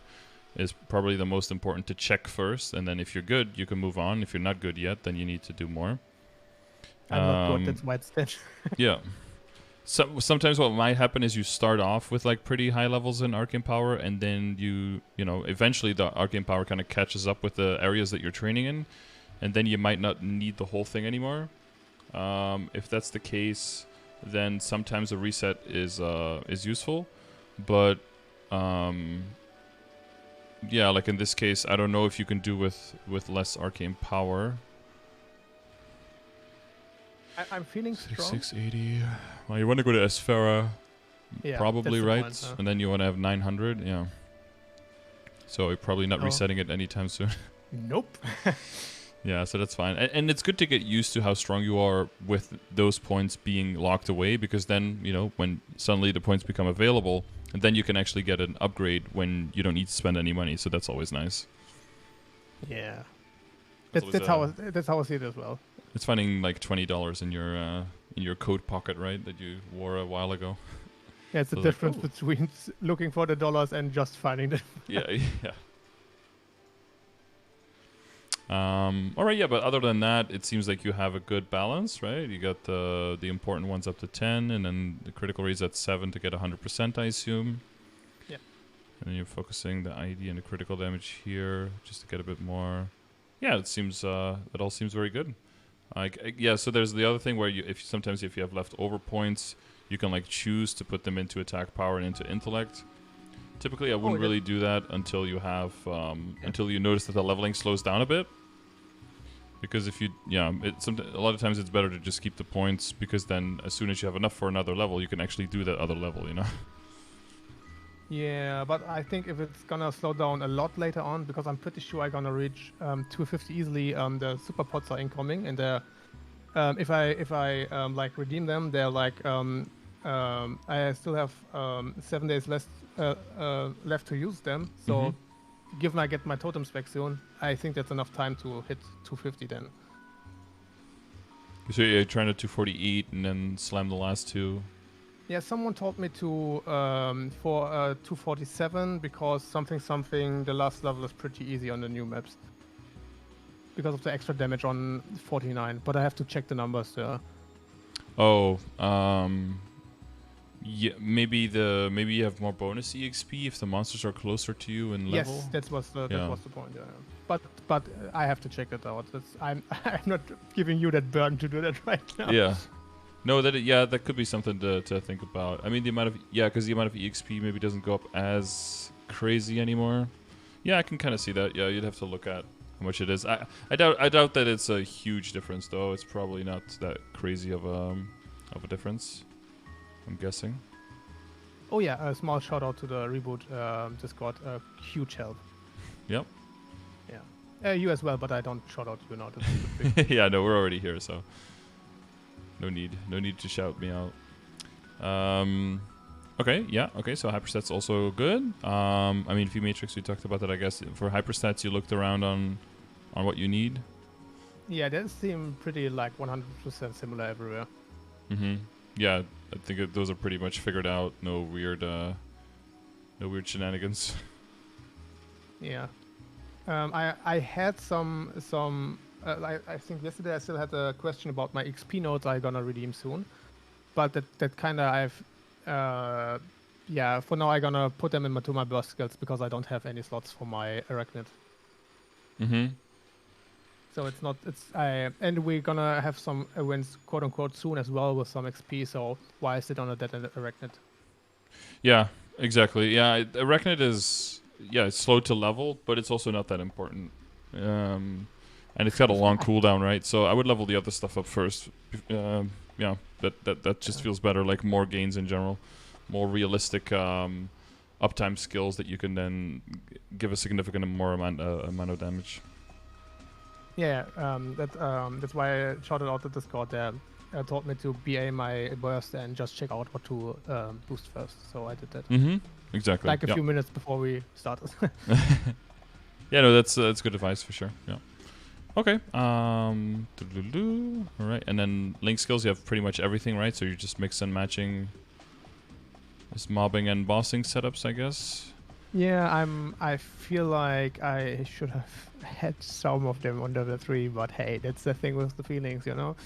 is probably the most important to check first, and then if you're good, you can move on. If you're not good yet, then you need to do more. I'm not good, that's why it's dead. Yeah. So sometimes what might happen is you start off with like pretty high levels in arcane power, and then you eventually the arcane power kind of catches up with the areas that you're training in, and then you might not need the whole thing anymore. If that's the case, then sometimes a reset is useful, but yeah, like in this case, I don't know if you can do with less arcane power. I'm feeling strong. 680. Well, you want to go to Esfera, probably, right? Point, huh? And then you want to have 900, yeah. So you're probably not resetting it anytime soon. Nope. Yeah, so that's fine. And it's good to get used to how strong you are with those points being locked away, because then, when suddenly the points become available, and then you can actually get an upgrade when you don't need to spend any money, so that's always nice. Yeah. That's how I see it as well. It's finding like $20 in your coat pocket, right, that you wore a while ago. Yeah, it's the difference between looking for the dollars and just finding them. Yeah. All right, but other than that, it seems like you have a good balance, right? You got the important ones up to 10, and then the critical raise at 7 to get 100%, I assume. Yeah. And then you're focusing the ID and the critical damage here just to get a bit more. Yeah, it seems that all seems very good. Like yeah, so there's the other thing where sometimes if you have leftover points, you can like choose to put them into attack power and into intellect. Typically, I wouldn't really do that until you have until you notice that the leveling slows down a bit. Because if you a lot of times it's better to just keep the points, because then as soon as you have enough for another level, you can actually do that other level, you know. Yeah, but I think if it's gonna slow down a lot later on, because I'm pretty sure I'm gonna reach 250 easily. The super pods are incoming, and if I like redeem them, they're like I still have 7 days left to use them. So, given I get my totems back soon, I think that's enough time to hit 250 then. So you're trying to 248 and then slam the last two. Yeah, someone told me to for 247 because something the last level is pretty easy on the new maps because of the extra damage on 49. But I have to check the numbers there. Oh, yeah, maybe you have more bonus EXP if the monsters are closer to you in level. Yes, that was the point. Yeah, but I have to check it out. I'm not giving you that burden to do that right now. Yeah. No, that could be something to think about. I mean, because the amount of EXP maybe doesn't go up as crazy anymore. Yeah, I can kind of see that. Yeah, you'd have to look at how much it is. I doubt that it's a huge difference though. It's probably not that crazy of a difference, I'm guessing. Oh yeah, a small shout out to the Reboot Discord. Huge help. Yep. Yeah. You as well, but I don't shout out you now. Yeah, no, we're already here, so. No need to shout me out. Okay, yeah, okay, so hyperstats also good. I mean, V Matrix, we talked about that, I guess. For hyperstats, you looked around on what you need. Yeah, they seem pretty like 100% similar everywhere. Yeah, I think those are pretty much figured out. No weird shenanigans. Yeah. I had some I think yesterday I still had a question about my XP nodes I'm gonna redeem soon, but that kind of for now I'm gonna put them into my burst skills because I don't have any slots for my Arachnid. So and we're gonna have some events quote unquote soon as well with some XP. So why is it on a dead Arachnid? Yeah, exactly. Yeah, Arachnid is it's slow to level, but it's also not that important. And it's got a long cooldown, right? So I would level the other stuff up first. Yeah, that just feels better. Like more gains in general, more realistic uptime skills that you can then give a significant more amount of damage. Yeah, that's why I shouted out to Discord there. Told me to BA my burst and just check out what to boost first. So I did that. Exactly. Like a few minutes before we started. Yeah, no, that's good advice for sure. Yeah. Okay. All right, and then link skills, you have pretty much everything, right? So you're just mix and matching this mobbing and bossing setups, I guess. Yeah, I feel like I should have had some of them on level 3, but hey, that's the thing with the feelings, you know.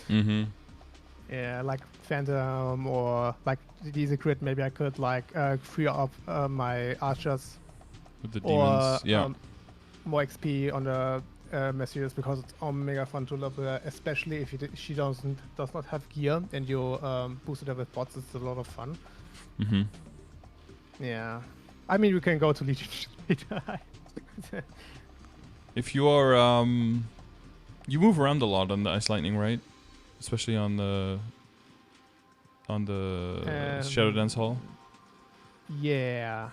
Yeah, like Phantom or like the crit. Maybe I could like free up my archers with the demons. Yeah. More XP on the messages because it's mega fun to level, especially if she does not have gear and you boost it with bots. It's a lot of fun. Yeah, I mean we can go to Legion later. If you are you move around a lot on the Ice Lightning, right? Especially on the Shadow Dance Hall. Yeah.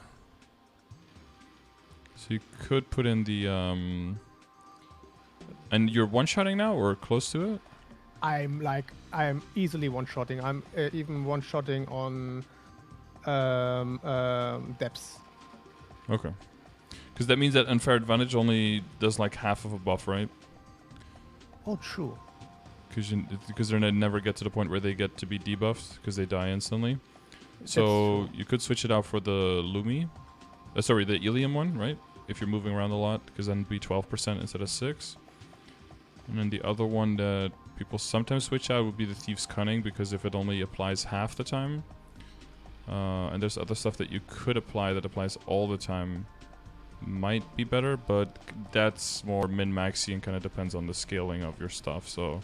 So you could put in the and you're one-shotting now or close to it? I'm easily one-shotting. I'm even one-shotting on depths. Okay. Because that means that Unfair Advantage only does like half of a buff, right? Oh, true. Because they never get to the point where they get to be debuffed because they die instantly. So you could switch it out for the Lumi. The Ilium one, right? If you're moving around a lot, because then it'd be 12% instead of 6%. And then the other one that people sometimes switch out would be the Thief's Cunning, because if it only applies half the time. And there's other stuff that you could apply that applies all the time. Might be better, but that's more min-maxy and kind of depends on the scaling of your stuff. So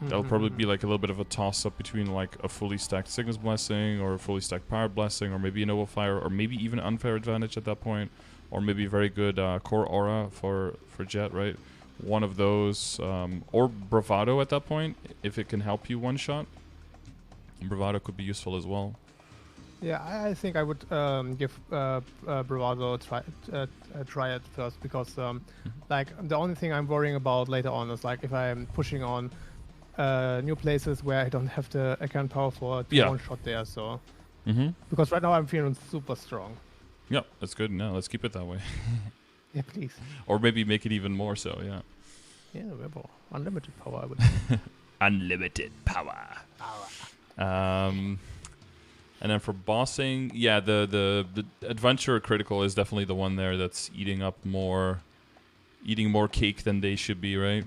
That'll probably be like a little bit of a toss-up between like a fully stacked Cygnus Blessing or a fully stacked Pirate Blessing or maybe a Noble Fire or maybe even Unfair Advantage at that point, or maybe very good Core Aura for Jet, right? One of those, or Bravado at that point if it can help you one-shot. Bravado could be useful as well. Yeah, I think I would give Bravado a try at first because like the only thing I'm worrying about later on is like if I'm pushing on new places where I don't have the account power for one shot there. So because right now I'm feeling super strong. Yeah, that's good. No, let's keep it that way. Yeah, please. Or maybe make it even more so. Yeah. Yeah, unlimited power. I would. Unlimited power. And then for bossing, yeah, the adventure critical is definitely the one there that's eating more cake than they should be, right?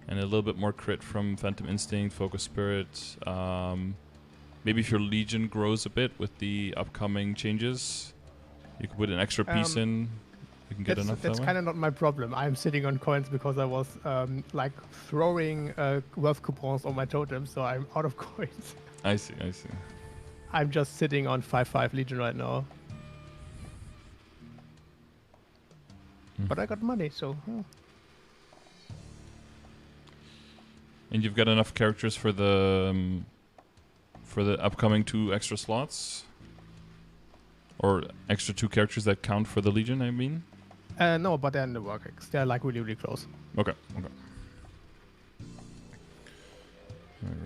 And a little bit more crit from Phantom Instinct, Focus Spirit. Maybe if your Legion grows a bit with the upcoming changes, you could put an extra piece in. You can get enough. That's kind of not my problem. I'm sitting on coins because I was like throwing wealth coupons on my totem, so I'm out of coins. I see. I'm just sitting on 5/5 Legion right now. But I got money, so... And you've got enough characters for the upcoming 2 extra slots? Or extra 2 characters that count for the Legion, I mean? No, but they're in the workings. They're like really, really close. Okay.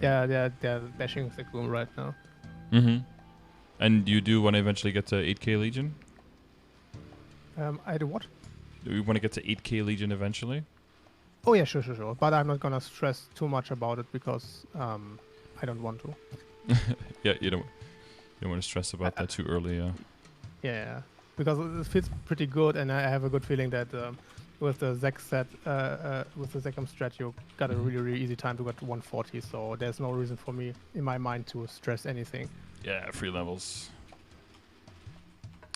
Yeah, they're bashing the room right now. And you do want to eventually get to 8k Legion? I do what? Do you want to get to 8k Legion eventually? Oh yeah, sure. But I'm not gonna stress too much about it because I don't want to. Yeah, you don't want to stress about that too early, yeah. Yeah, because it feels pretty good, and I have a good feeling that with the Zek set, with the Zekam strat, you got a really, really easy time to get to 140. So there's no reason for me in my mind to stress anything. Yeah, free levels.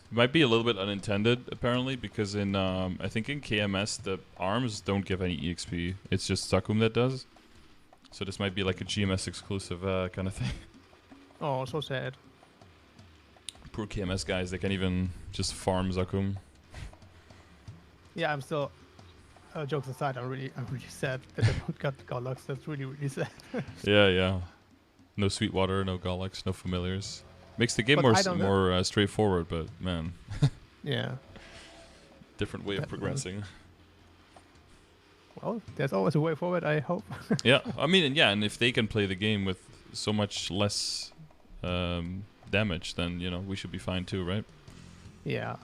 It might be a little bit unintended, apparently, because in I think in KMS the arms don't give any EXP. It's just Zakum that does. So this might be like a GMS exclusive kind of thing. Oh, so sad. Poor KMS guys, they can't even just farm Zakum. Yeah, I'm still. Jokes aside, I'm really sad that I don't got Galax. That's really, really sad. Yeah. No Sweetwater, no Galax, no familiars. Makes the game more straightforward, but man. Yeah. Different way of progressing. Well, there's always a way forward, I hope. Yeah, I mean, yeah, and if they can play the game with so much less damage, then, we should be fine too, right? Yeah.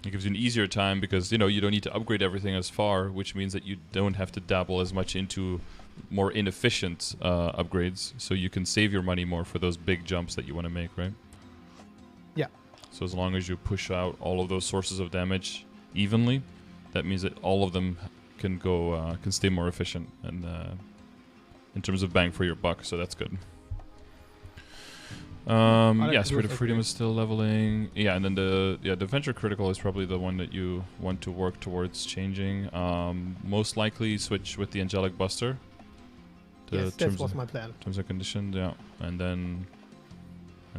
It gives you an easier time because, you don't need to upgrade everything as far, which means that you don't have to dabble as much into more inefficient upgrades, so you can save your money more for those big jumps that you want to make, right? Yeah. So as long as you push out all of those sources of damage evenly, that means that all of them can stay more efficient and in terms of bang for your buck, so that's good. Yeah, Spirit of Freedom is still leveling. Yeah, and then the Venture Critical is probably the one that you want to work towards changing. Most likely switch with the Angelic Buster. Yes, that was my plan. Terms and conditions, yeah. And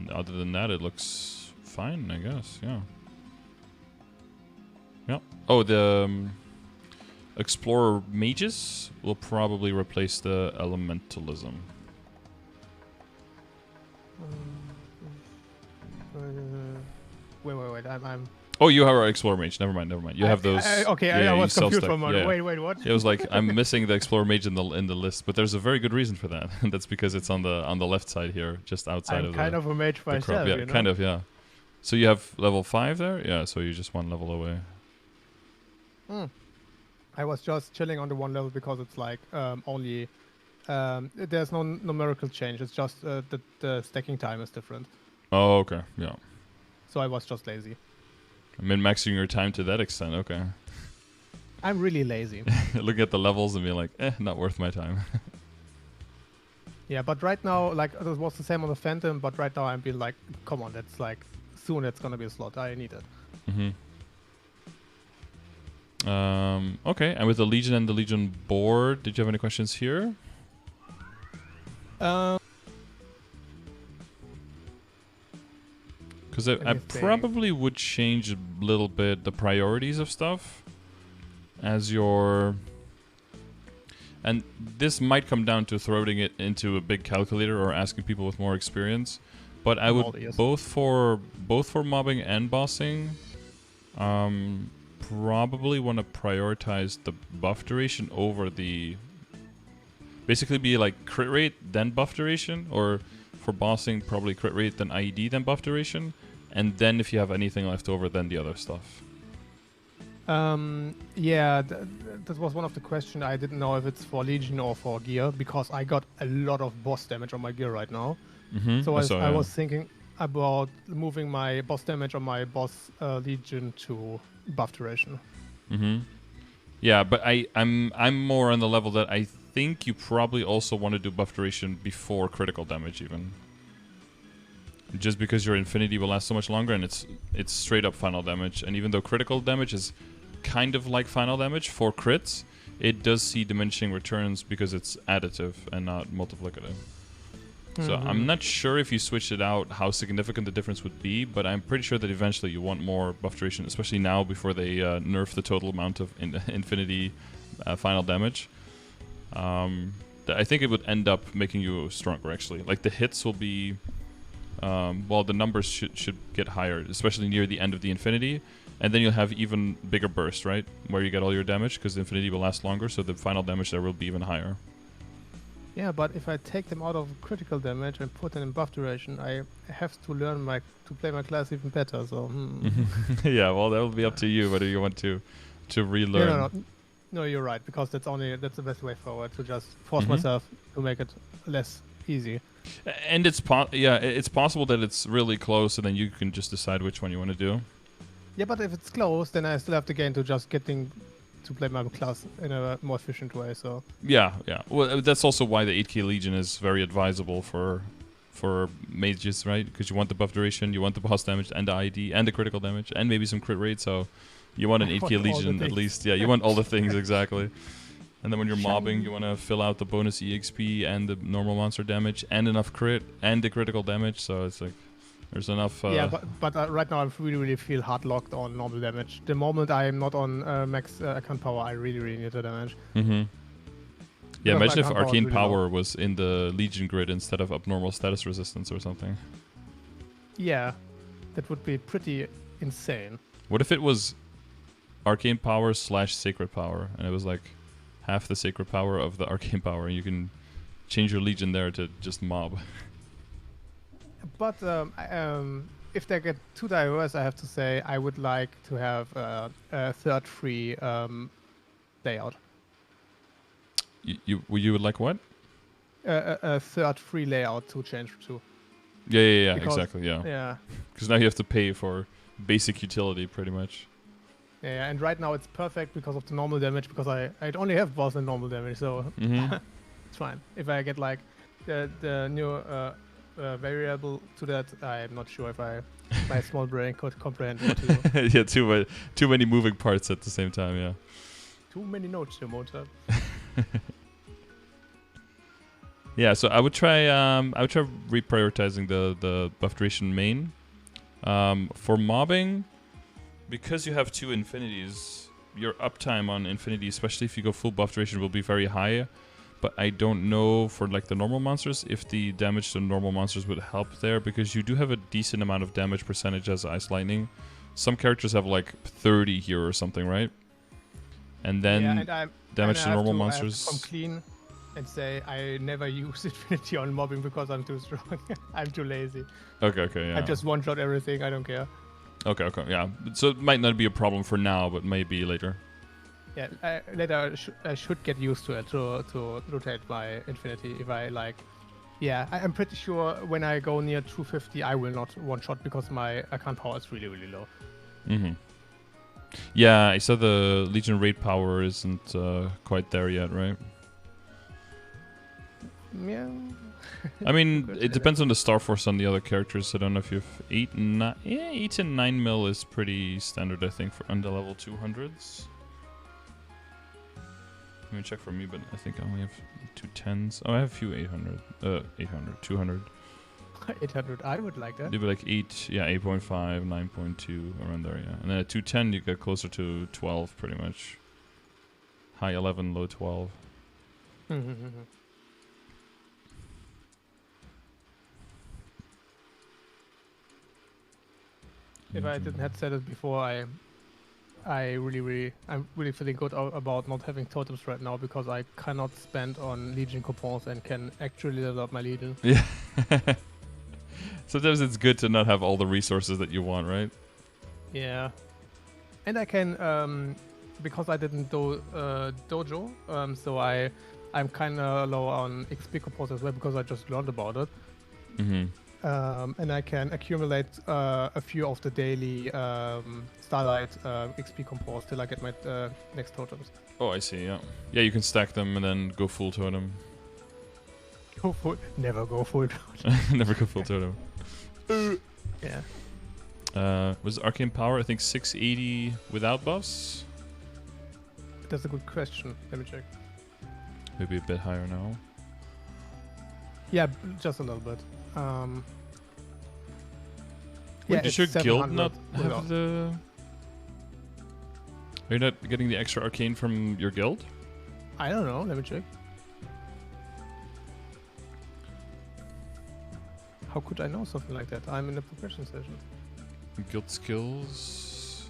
other than that, it looks fine, I guess, yeah. Yeah. Oh, the Explorer Mages will probably replace the Elementalism. Wait, I'm... Oh, you have our Explorer Mage. Never mind. You have those. I was confused for a moment. Yeah. Wait, what? It was like I'm missing the Explorer Mage in the list, but there's a very good reason for that. That's because it's on the left side here, just outside of the. I'm kind of a mage myself. Yeah, kind of, yeah. So you have level 5 there, yeah. So you're just 1 level away. I was just chilling on the 1 level because it's like only. There's no numerical change. It's just the stacking time is different. Oh, okay, yeah. So I was just lazy. Min-maxing your time to that extent, okay. I'm really lazy. Look at the levels and be like, not worth my time. Yeah, but right now, like, it was the same on the Phantom, but right now I'm being like, come on, that's like, soon it's gonna be a slot. I need it. Okay, and with the Legion and the Legion board, did you have any questions here? Because I probably would change a little bit the priorities of stuff as your... And this might come down to throwing it into a big calculator or asking people with more experience. But I would both for mobbing and bossing, probably want to prioritize the buff duration over the... Basically be like crit rate, then buff duration, or for bossing, probably crit rate, then IED, then buff duration. And then if you have anything left over, then the other stuff. Yeah, that was one of the questions. I didn't know if it's for Legion or for gear, because I got a lot of boss damage on my gear right now. So I was thinking about moving my boss damage on my boss Legion to buff duration. Yeah, but I'm more on the level that I think you probably also want to do buff duration before critical damage even. Just because your infinity will last so much longer, and it's straight up final damage. And even though critical damage is kind of like final damage for crits, it does see diminishing returns because it's additive and not multiplicative. So I'm not sure if you switched it out how significant the difference would be, but I'm pretty sure that eventually you want more buff duration, especially now before they nerf the total amount of infinity final damage. I think it would end up making you stronger, actually. Like, the hits will be... well, the numbers should get higher, especially near the end of the infinity. And then you'll have even bigger burst, right? Where you get all your damage, because the infinity will last longer, so the final damage there will be even higher. Yeah, but if I take them out of critical damage and put them in buff duration, I have to learn to play my class even better, so... Yeah, well, that will be up to you whether you want to relearn. No, you're right, because that's the best way forward, to just force myself to make it less easy. And it's possible that it's really close, and then you can just decide which one you want to do. Yeah, but if it's close, then I still have to gain to just getting to play my class in a more efficient way. So yeah. Well, that's also why the 8K Legion is very advisable for mages, right? Because you want the buff duration, you want the boss damage, and the ID, and the critical damage, and maybe some crit rate. So you want an 8K Legion at least. Yeah, you want all the things exactly. And then when you're mobbing, you want to fill out the bonus EXP and the normal monster damage and enough crit and the critical damage. So it's like there's enough. Yeah, but right now I really feel hard locked on normal damage. The moment I am not on max account power, I really need the damage. Yeah, imagine if arcane power was in the Legion grid instead of abnormal status resistance or something. Yeah, that would be pretty insane. What if it was arcane power / sacred power, and it was like half the sacred power of the arcane power, and you can change your Legion there to just mob. But if they get too diverse, I have to say I would like to have a third free layout. You would like what? A third free layout to change to. Yeah, exactly, yeah. Yeah. Because now you have to pay for basic utility, pretty much. Yeah, and right now it's perfect because of the normal damage, because I only have boss and normal damage, so it's fine. If I get like the new variable to that, I'm not sure if my small brain could comprehend what to do. Yeah, too many moving parts at the same time, yeah. Too many notes to motor. Yeah, so I would try reprioritizing the buff duration main. For mobbing, because you have 2 infinities, your uptime on infinity, especially if you go full buff duration, will be very high. But I don't know for like the normal monsters if the damage to normal monsters would help there, because you do have a decent amount of damage percentage as Ice Lightning. Some characters have like 30 here or something, right? And then damage to normal monsters. I have to come clean and say I never use infinity on mobbing because I'm too strong. I'm too lazy. Okay, yeah. I just one-shot everything. I don't care. Okay, yeah. So it might not be a problem for now, but maybe later. Yeah, later I should get used to it to rotate my infinity if I like. Yeah, I'm pretty sure when I go near 250, I will not one-shot because my account power is really low. Yeah, I saw the Legion raid power isn't quite there yet, right? Yeah. I mean, it depends on the Star Force on the other characters. I don't know if you have 8 and 9. Yeah, 8 and 9 mil is pretty standard, I think, for under level 200s. Let me check for me, but I think I only have 2 10s. Oh, I have a few 800. 200. 800. I would like that. Maybe like 8.5, 9.2, around there, yeah. And then at 210, you get closer to 12, pretty much. High 11, low 12. If I didn't have said it before, I'm really feeling good about not having totems right now because I cannot spend on Legion coupons and can actually level up my Legion. Yeah. Sometimes it's good to not have all the resources that you want, right? Yeah. And I can, because I didn't do dojo, so I'm kind of low on XP coupons as well because I just learned about it. And I can accumulate a few of the daily Starlight XP coupons till I get my next totems. Oh, I see, yeah. Yeah, you can stack them and then go full totem. Never go full totem. Never go full totem. Yeah. Was Arcane Power, I think, 680 without buffs? That's a good question. Let me check. Maybe a bit higher now. Yeah, just a little bit. Wait, does your guild not have the... Are you not getting the extra arcane from your guild? I don't know. Let me check. How could I know something like that? I'm in the progression session. Guild skills...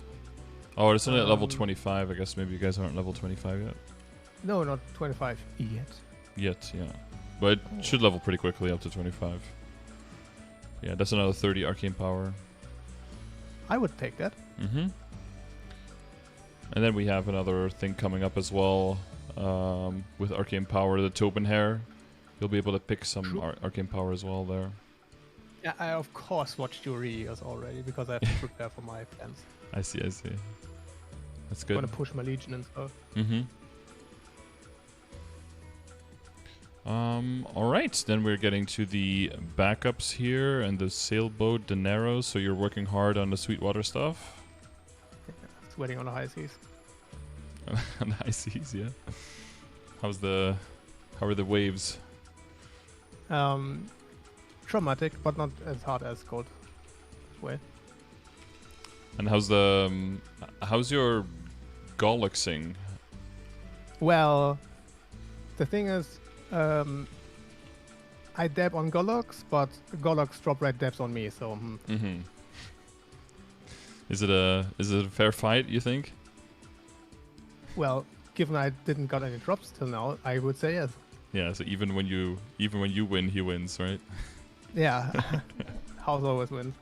Oh, it's only at level 25. I guess maybe you guys aren't level 25 yet. No, not 25 yet. Yet, yeah. But it should level pretty quickly up to 25. Yeah, that's another 30 arcane power. I would take that. And then we have another thing coming up as well with arcane power, the Tobin hair. You'll be able to pick some arcane power as well there. Yeah, I of course watched your videos already because I have to prepare for my plans. I see. That's good. I want to push my Legion and stuff. Alright, then we're getting to the backups here and the sailboat, Dinero, so you're working hard on the Sweetwater stuff. Yeah, sweating on the high seas. On the high seas, yeah. How are the waves? Traumatic, but not as hard as Gold Way. And how's your Galaxing? Well, the thing is, I dab on Golox, but Golox drop red dabs on me, so... Is it a fair fight, you think? Well, given I didn't got any drops till now, I would say yes. Yeah, so even when you win, he wins, right? Yeah. House always wins.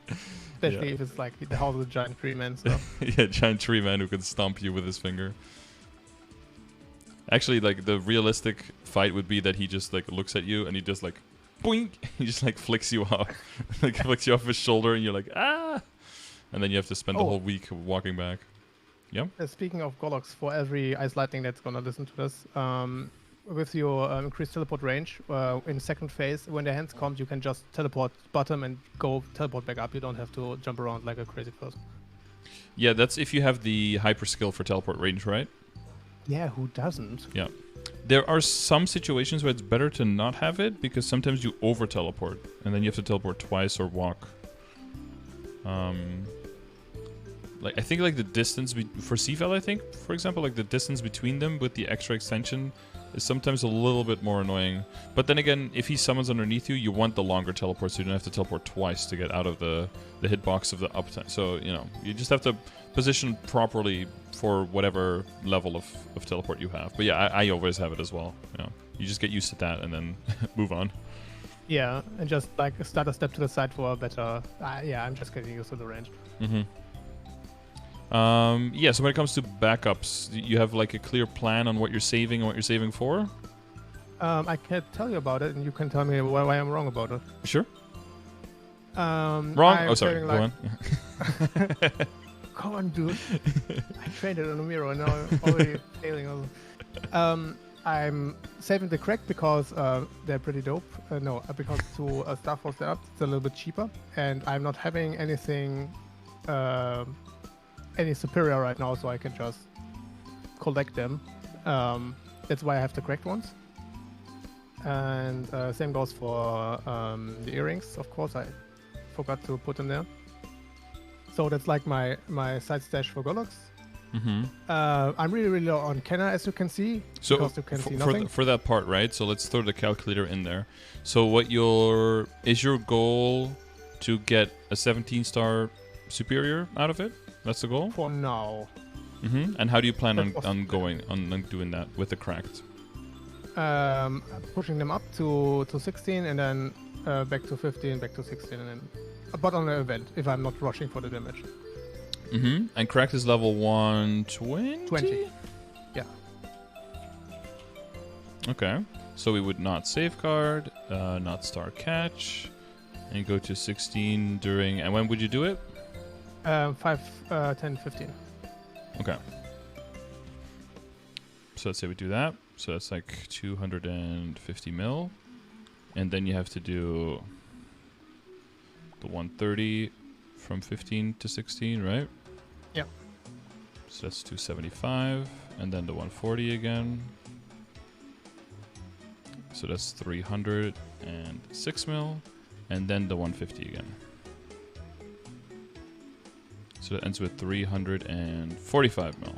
Especially if it's like the house of the giant tree man, so... Yeah, giant tree man who can stomp you with his finger. Actually, like, the realistic fight would be that he just, like, looks at you and he just, like, boink! He just, like, flicks you off. Like, flicks you off his shoulder and you're like, ah! And then you have to spend the whole week walking back. Yeah? Speaking of Golox, for every Ice Lightning that's gonna listen to this, with your increased teleport range, in second phase, when the hands comes, you can just teleport bottom and go teleport back up. You don't have to jump around like a crazy person. Yeah, that's if you have the hyper skill for teleport range, right? Yeah, who doesn't? Yeah. There are some situations where it's better to not have it because sometimes you over teleport and then you have to teleport twice or walk. Like I think like the distance for Seafell, I think, for example, like the distance between them with the extra extension is sometimes a little bit more annoying. But then again, if he summons underneath you, you want the longer teleport so you don't have to teleport twice to get out of the hitbox of the uptime. So, you know, you just have to position properly for whatever level of teleport you have. But yeah, I always have it as well. You know, you just get used to that and then move on. Yeah, and just like start a step to the side for a better... yeah, I'm just getting used to the range. Yeah, so when it comes to backups, you have like a clear plan on what you're saving and what you're saving for? I can't tell you about it, and you can tell me why I'm wrong about it. Sure. Wrong? Oh, sorry. Go on. Come on, dude. I trained it on a mirror, and now I'm already failing. I'm saving the crack because they're pretty dope. No, because to Star Force setup, it's a little bit cheaper, and I'm not having anything... any superior right now, so I can just collect them. That's why I have the cracked ones. And same goes for the earrings, of course. I forgot to put in there. So that's like my side stash for Golox. I'm really low on Kenna, as you can see. So because you can see nothing. for that part, right? So let's throw the calculator in there. So what is your goal to get a 17-star superior out of it? That's the goal? For now. And how do you plan on doing that with the cracked? Pushing them up to 16 and then back to 15, back to 16, and then but on the event if I'm not rushing for the damage. And cracked is level 120? 20. Yeah. Okay. So we would not safeguard, not star catch, and go to 16 during... And when would you do it? 5, 10, 15. Okay. So let's say we do that. So that's like 250 mil. And then you have to do the 130 from 15 to 16, right? Yep. So that's 275. And then the 140 again. So that's 306 mil. And then the 150 again. So that ends with 345 mil.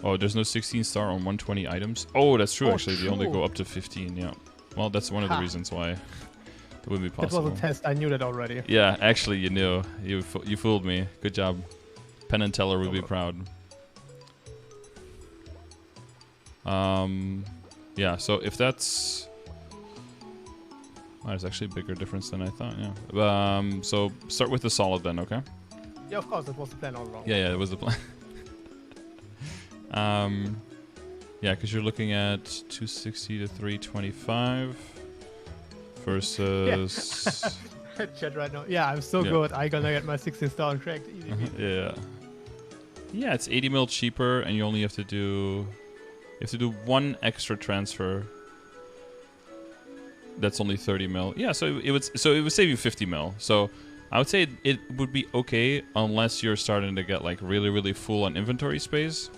Oh, there's no 16 star on 120 items? Oh, that's true, actually. They only go up to 15, yeah. Well, that's one of the reasons why it wouldn't be possible. It was a test. I knew that already. Yeah, actually, you knew. You fooled me. Good job. Penn and Teller would be proud. Yeah, so if that's... Oh, there's actually a bigger difference than I thought, yeah. So start with the solid then, okay? Yeah, of course, that was the plan all along. Yeah, it was the plan. Yeah, because you're looking at 260 to 325 versus... Chat right now. Yeah, I'm so good. I'm gonna get my 16 star cracked. Easy. Yeah. Yeah, it's 80 mil cheaper, and you only have to do... You have to do one extra transfer. That's only 30 mil. Yeah, so it would save you 50 mil. So I would say it would be okay unless you're starting to get like really full on inventory space.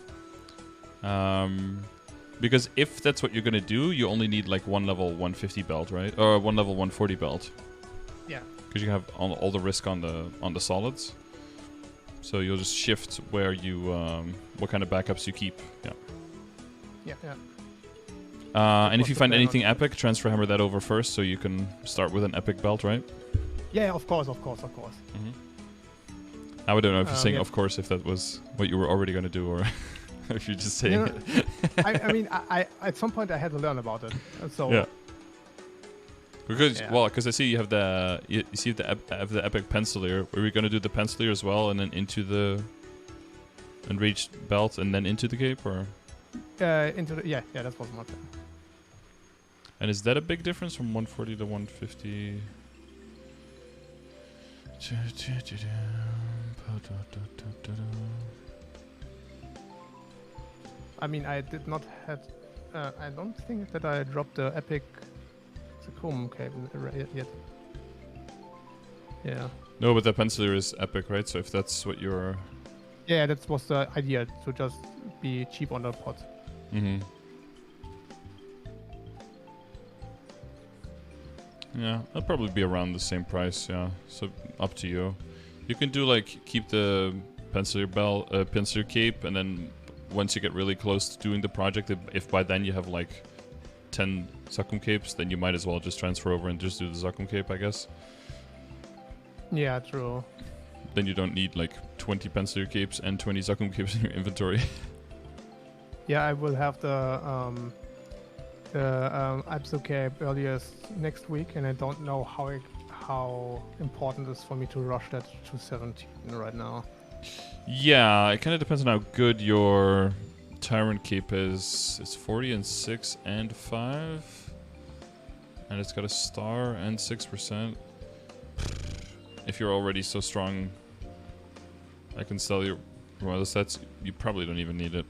Because if that's what you're gonna do, you only need like one level 150 belt, right? Or one level 140 belt. Yeah. Because you have all the risk on the solids. So you'll just shift where you what kind of backups you keep. Yeah. Yeah. And if you find anything epic, transfer hammer that over first, so you can start with an epic belt, right? Yeah, of course. I don't know if you're saying of course if that was what you were already going to do, or if you're just saying it. I mean, I at some point I had to learn about it. So yeah. Because I see you have the epic pencilier. Were we going to do the pencilier as well, and then into the enraged belt, and then into the cape, or? Into the that was my plan. And is that a big difference from 140 to 150? I mean, I did not have. I don't think that I dropped the epic Sacrum cable yet. Yeah. No, but the pencilier is epic, right? So if that's what you're... Yeah, that was the idea, to just be cheap on the pot. Yeah, that'll probably be around the same price, yeah. So up to you. You can do like keep the pencilier belt, pencilier cape, and then once you get really close to doing the project, if by then you have like 10 Sacrum capes, then you might as well just transfer over and just do the Sacrum cape, I guess. Yeah, true. Then you don't need like 20 pencilier capes and 20 Sacrum capes in your inventory. Yeah, I will have the Absolute cape earliest next week, and I don't know how important it is for me to rush that to 17 right now. Yeah, it kind of depends on how good your Tyrant cape is. It's 40 and 6 and 5. And it's got a star and 6%. If you're already so strong, I can sell you one of the sets. You probably don't even need it.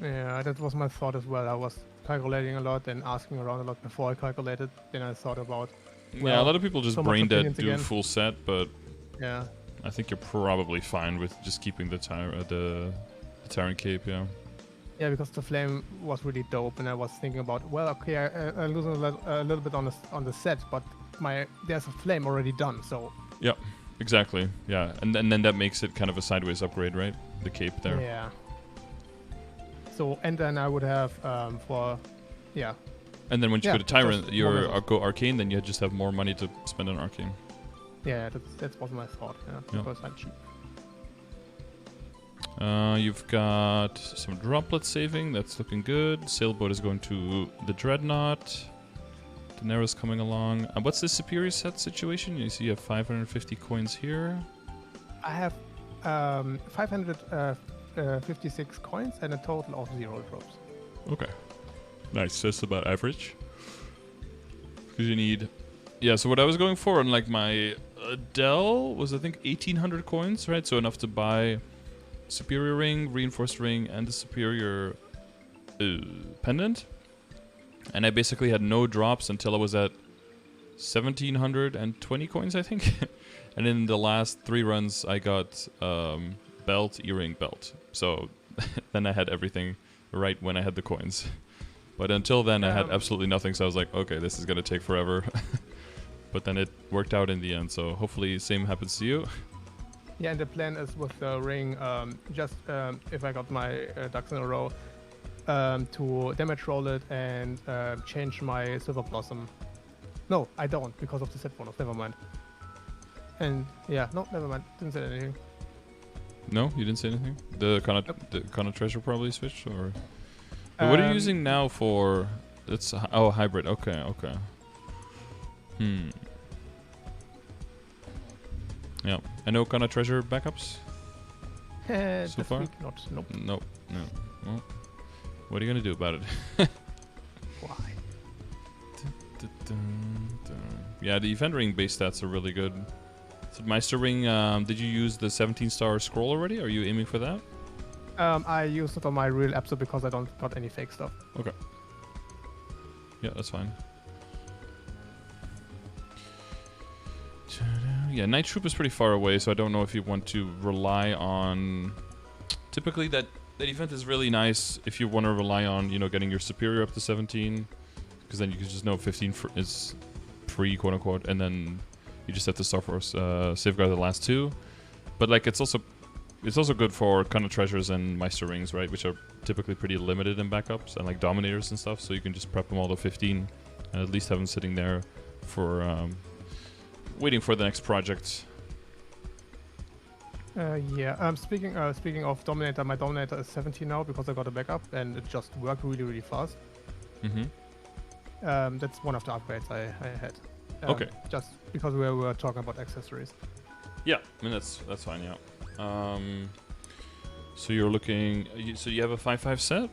Yeah, that was my thought as well. I was calculating a lot and asking around a lot before I calculated. Then I thought about... Well, yeah, a lot of people just so brain dead do full set, but... Yeah. I think you're probably fine with just keeping the Tyrant cape, yeah. Yeah, because the flame was really dope, and I was thinking about, well, okay, I'm losing a little bit on the set, but there's a flame already done, so. Yeah, exactly. Yeah, and then that makes it kind of a sideways upgrade, right? The cape there. Yeah. So, and then I would have yeah. And then once you go to Tyrant, go Arcane, then you just have more money to spend on Arcane. Yeah, that was my thought. Yeah, because I'm cheap. You've got some droplet saving. That's looking good. Sailboat is going to the Dreadnought. Daenerys coming along. What's the superior set situation? You see you have 550 coins here. I have 556 coins and a total of 0 drops. Okay. Nice. That's about average. Because you need... Yeah, so what I was going for on like my Dell was I think 1800 coins, right? So enough to buy superior ring, reinforced ring, and the superior pendant. And I basically had no drops until I was at 1720 coins, I think. And in the last 3 runs, I got belt, earring, belt. So then I had everything right when I had the coins. But until then, I had absolutely nothing. So I was like, okay, this is going to take forever. But then it worked out in the end. So hopefully same happens to you. Yeah, and the plan is with the ring, just if I got my ducks in a row, to damage roll it and change my Silver Blossom. No, I don't, because of the set bonus. Never mind. And yeah, no, never mind. Didn't say anything. No, you didn't say anything. The Kana treasure probably switched, or what are you using now for? It's hybrid. Okay. Yeah, I know Kana treasure backups. So far, not. Nope. No. Well, what are you gonna do about it? Why? Yeah, the event ring base stats are really good. So Meister ring, did you use the 17-star scroll already? Are you aiming for that? I used it on my real episode because I don't got any fake stuff. Okay. Yeah, that's fine. Yeah, Night Troop is pretty far away, so I don't know if you want to rely on... Typically, that event is really nice if you want to rely on, getting your superior up to 17, because then you can just know 15 is free, quote-unquote, and then you just have to start for safeguard the last 2. But like, it's also good for kind of treasures and Meister rings, right, which are typically pretty limited in backups, and like dominators and stuff, so you can just prep them all to 15 and at least have them sitting there for waiting for the next project. Yeah. Speaking of Dominator, my Dominator is 17 now because I got a backup and it just worked really, really fast. That's one of the upgrades I had. Okay. Just because we were talking about accessories. Yeah, I mean that's fine. Yeah. So you're looking. So you have a 5/5 set.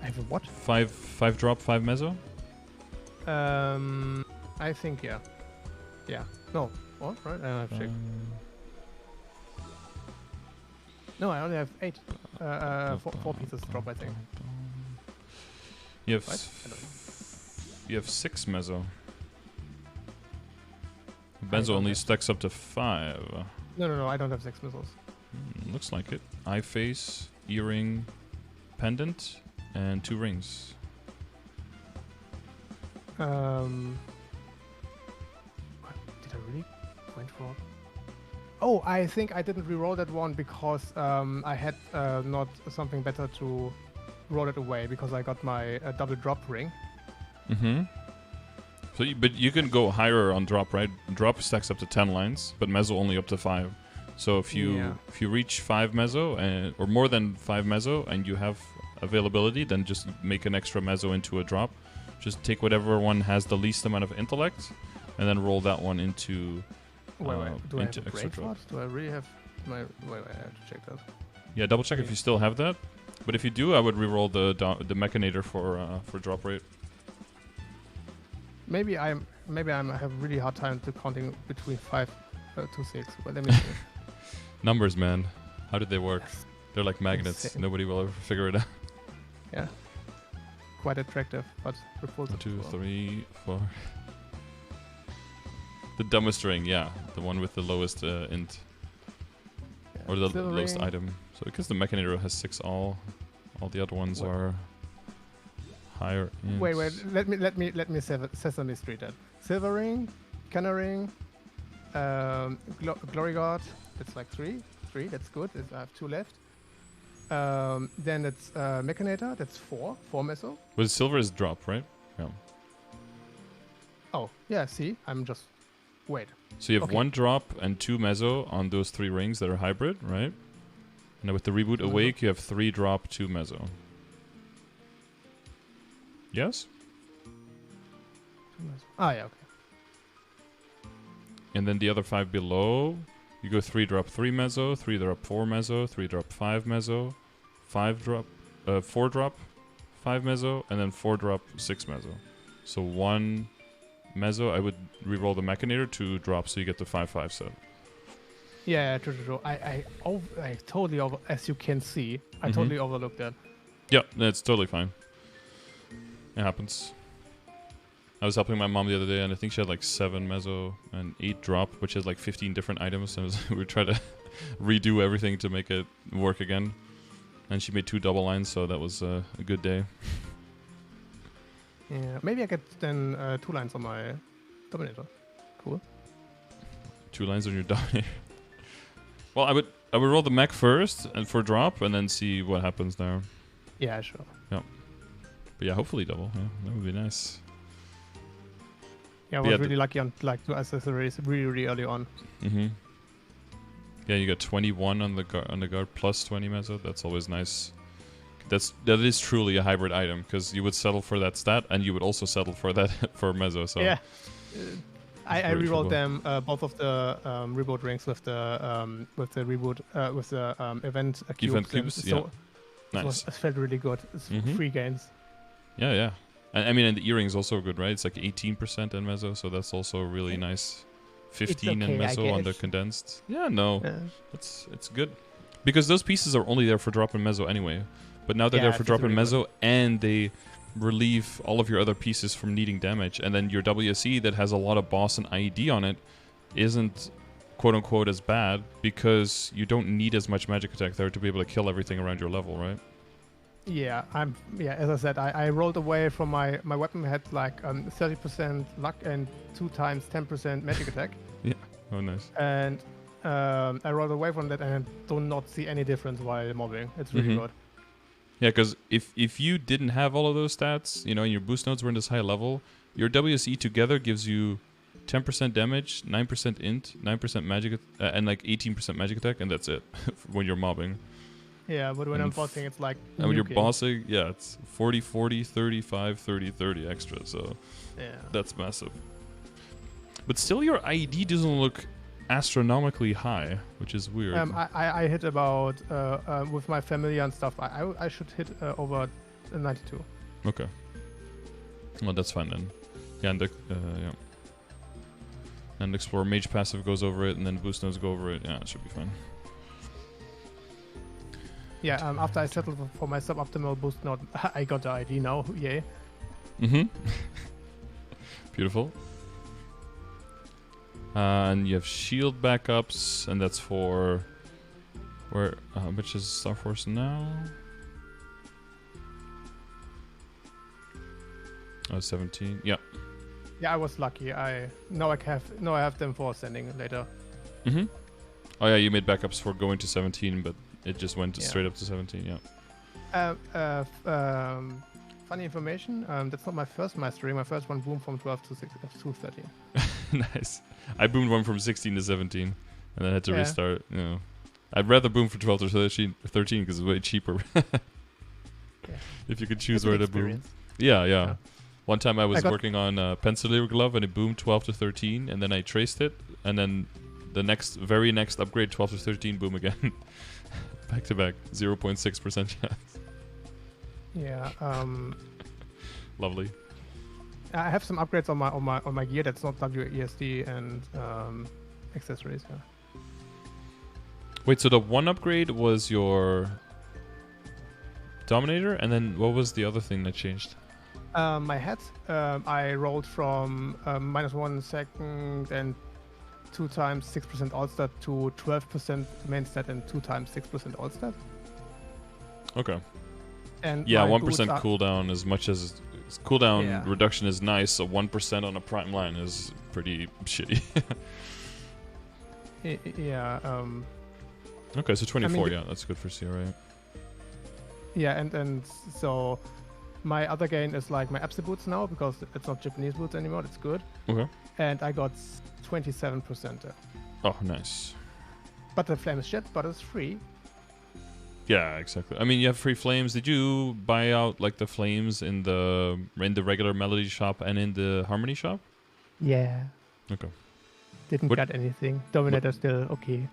I have a what? 5 drop, 5 mezzo. I think yeah. Yeah. No. What? Right? I have to check. No, I only have 8. 4 pieces drop, I think. You have you have 6 mezzo. Mezzo only stacks up to 5. No, I don't have 6 missiles. Looks like it. Eye face, earring, pendant, and 2 rings. Did I really point for? Oh, I think I didn't re-roll that one because I had not something better to roll it away because I got my double drop ring. So, but you can go higher on drop, right? Drop stacks up to 10 lines, but mezzo only up to 5. So if you reach 5 mezzo or more than 5 mezzo and you have availability, then just make an extra mezzo into a drop. Just take whatever one has the least amount of intellect, and then roll that one into. Wait. Do I have a great slot? Do I really have my? Wait. I have to check that. Yeah, double check if you still have that. But if you do, I would re-roll the Mechanator for drop rate. Maybe I have a really hard time to counting between 5 to 6. But let me see. Numbers, man. How did they work? They're like magnets. Insane. Nobody will ever figure it out. Yeah. Quite attractive, but repulsive. 1, 2, 3, 4. The dumbest ring, yeah. The one with the lowest int. Yeah, or the lowest item, So because the Mechanator has 6 all the other ones are higher. Wait. Let me Sesame Street that. Silver Ring, Canary Ring, Glory God. That's like 3. That's good. I have 2 left. Then it's Mechanator. That's 4 meso. But silver is drop, right? Yeah. Oh yeah. See, I'm just wait. So you have 1 drop and 2 meso on those 3 rings that are hybrid, right? And with the Reboot Awake, you have 3 drop, 2 meso. Yes? Ah, yeah, okay. And then the other 5 below, you go 3 drop, 3 meso, 3 drop, 4 meso, 3 drop, 5 meso, 5 drop, 4 drop, 5 meso, and then 4 drop, 6 meso. So 1 meso, I would reroll the Mechanator, 2 drops, so you get the 5/5 set. Yeah, true. I totally as you can see, I totally overlooked that. Yeah, that's totally fine. It happens. I was helping my mom the other day, and I think she had like 7 meso and 8 drop, which has like 15 different items. And we were trying to redo everything to make it work again. And she made 2 double lines, so that was a good day. Yeah, maybe I get then 2 lines on my Dominator. Cool. 2 lines on your Dominator. Well, I would roll the mech first and for drop, and then see what happens there. Yeah, sure. Yeah. But yeah, hopefully double. Yeah, that would be nice. Yeah, I was really lucky on like 2 accessories really early on. Yeah, you got 21 on the guard plus 20 meso. That's always nice. That is truly a hybrid item, because you would settle for that stat, and you would also settle for that for meso. So yeah. I rerolled them both of the reboot rings with the reboot with the event cubes. Event cubes, yeah. Nice. It felt really good. It's 3 gains. Yeah. And I mean, and the earring's also good, right? It's like 18% in meso, so that's also really nice. 15 in meso on the condensed. Yeah, no, it's good, because those pieces are only there for drop in meso anyway. But now they're there for drop in meso, and they relieve all of your other pieces from needing damage, and then your WSE that has a lot of boss and IED on it isn't quote unquote as bad, because you don't need as much magic attack there to be able to kill everything around your level, right? Yeah, as I said, I rolled away from my weapon had like 30% luck and 2 times 10% magic attack. Yeah, oh nice. And I rolled away from that, and I do not see any difference while mobbing. It's really good. Yeah, because if you didn't have all of those stats, you know, and your boost nodes were in this high level, your WSE together gives you 10% damage, 9% int, 9% magic, and like 18% magic attack, and that's it when you're mobbing. Yeah, but when I'm bossing, it's like... And when you're bossing, yeah, it's 40, 40, 35, 30, 30 extra, so that's massive. But still, your IED doesn't look astronomically high, which is weird. I hit about with my family and stuff. I should hit over 92. Okay. Well, that's fine then. Yeah, and and Explorer Mage passive goes over it, and then boost nodes go over it. Yeah, it should be fine. Yeah. After I settled for my suboptimal boost node, I got the ID now. Yay. Beautiful. And you have shield backups, and that's for where which is Star Force now? Oh, 17. Yeah. Yeah, I was lucky. I have them for sending later. Oh yeah, you made backups for going to 17, but it just went straight up to 17. Yeah. Funny information. That's not my first mastery. My first one boomed from 12 to 13. Nice. I boomed one from 16 to 17, and then had to restart. You know, I'd rather boom from 12 to 13 because it's way cheaper. If you could choose where to boom. Yeah. One time I was working on Pencilier Glove, and it boomed 12 to 13, and then I traced it, and then the very next upgrade, 12 to 13, boom again. Back to back, 0.6% chance. Yeah. Lovely. I have some upgrades on my gear that's not WESD and accessories. Yeah. Wait, so the one upgrade was your Dominator, and then what was the other thing that changed? My hat. I rolled from -1 second and 2 times 6% alt stat to 12% main stat and 2 times 6% alt stat. Okay. And yeah, my 1% boots are- cooldown, as much as cooldown Yeah. reduction is nice, so 1% on a prime line is pretty shitty. Yeah. Okay, so 24, the- yeah, that's good for CRA. Yeah, and so my other gain is like my Epsi boots now because it's not Japanese boots anymore. It's good. Okay. And I got 27% there. Oh, nice. But the flame is shit, but it's free. Yeah, exactly. I mean, you have free flames. Did you buy out like the flames in the regular Melody shop and in the Harmony shop? Yeah. Okay. Didn't What- get anything. Dominator still okay.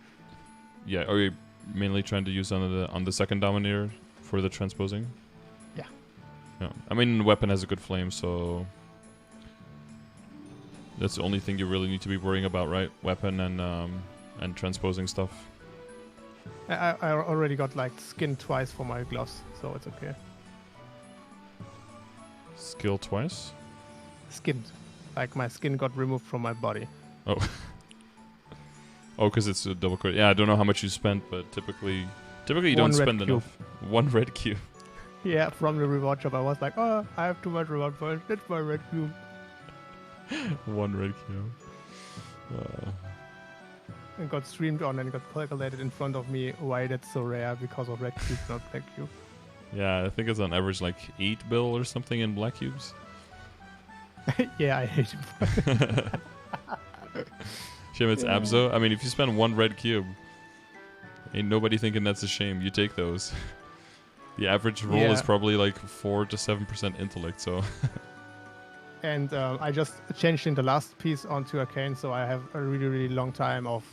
Yeah, are you mainly trying to use on the second Dominator for the transposing? Yeah. Yeah. I mean, weapon has a good flame, so that's the only thing you really need to be worrying about, right? Weapon and transposing stuff. I already got like skin twice for my gloves, so it's okay. Skill twice? Skinned. Like my skin got removed from my body. Oh. Oh, because it's a double crit. Yeah, I don't know how much you spent, but typically you One don't red spend cube. enough. One red cube. Yeah, from the reward shop I was like, oh, I have too much reward points. That's my red cube. One red cube. And got streamed on and got calculated in front of me why that's so rare because of red cube, not black cube. Yeah, I think it's on average like 8 bill or something in black cubes. Yeah, I hate him. Shame it's Yeah. Abzo. I mean, if you spend one red cube, ain't nobody thinking that's a shame. You take those. The average roll is Yeah. probably like 4 to 7% intellect, so... And I just changed in the last piece onto Arcane, so I have a really, really long time of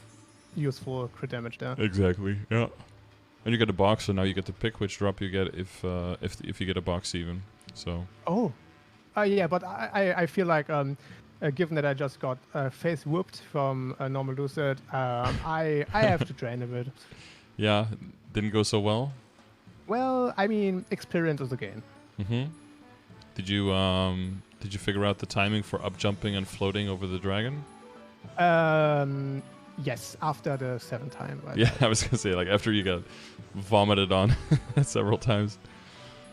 useful crit damage there. Exactly, yeah. And you get a box, so now you get to pick which drop you get if you get a box even. So... Oh. Yeah, but I feel like given that I just got face whooped from a normal lucid, I have to train a bit. Yeah, didn't go so well. Well, I mean, experience is a gain. Mm-hmm. Did you figure out the timing for up jumping and floating over the dragon? Yes, after the 7th time. Right? Yeah, I was gonna say like after you got vomited on several times.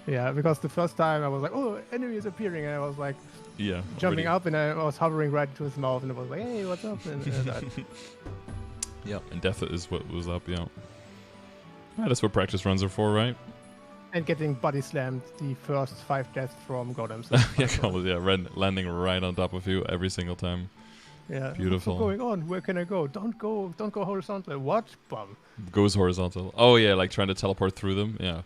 Yeah, because the first time I was like, oh, enemy is appearing, and I was like Yeah. jumping already. up, and I was hovering right into his mouth, and it was like, hey, what's up? And that. Yeah, and death is what was up. Yeah. Yeah, that's what practice runs are for, right? And getting body slammed the first 5 deaths from golems. Yeah, landing right on top of you every single time. Yeah. Beautiful. What's going on? Where can I go? Don't go horizontal. What? Bum. Goes horizontal. Oh yeah, like trying to teleport through them. Yeah.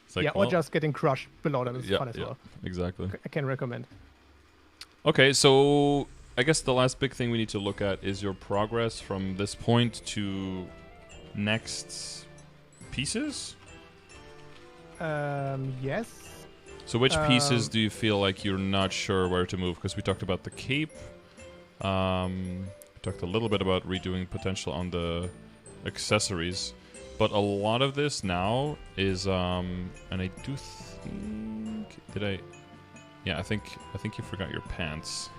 It's like, yeah, or well, just getting crushed below them is yeah, fun as yeah, well. exactly. I can recommend. Okay, so I guess the last big thing we need to look at is your progress from this point to next pieces. Yes. So which pieces do you feel like you're not sure where to move? Because we talked about the cape. We talked a little bit about redoing potential on the accessories. But a lot of this now is, and I do think, yeah, I think you forgot your pants.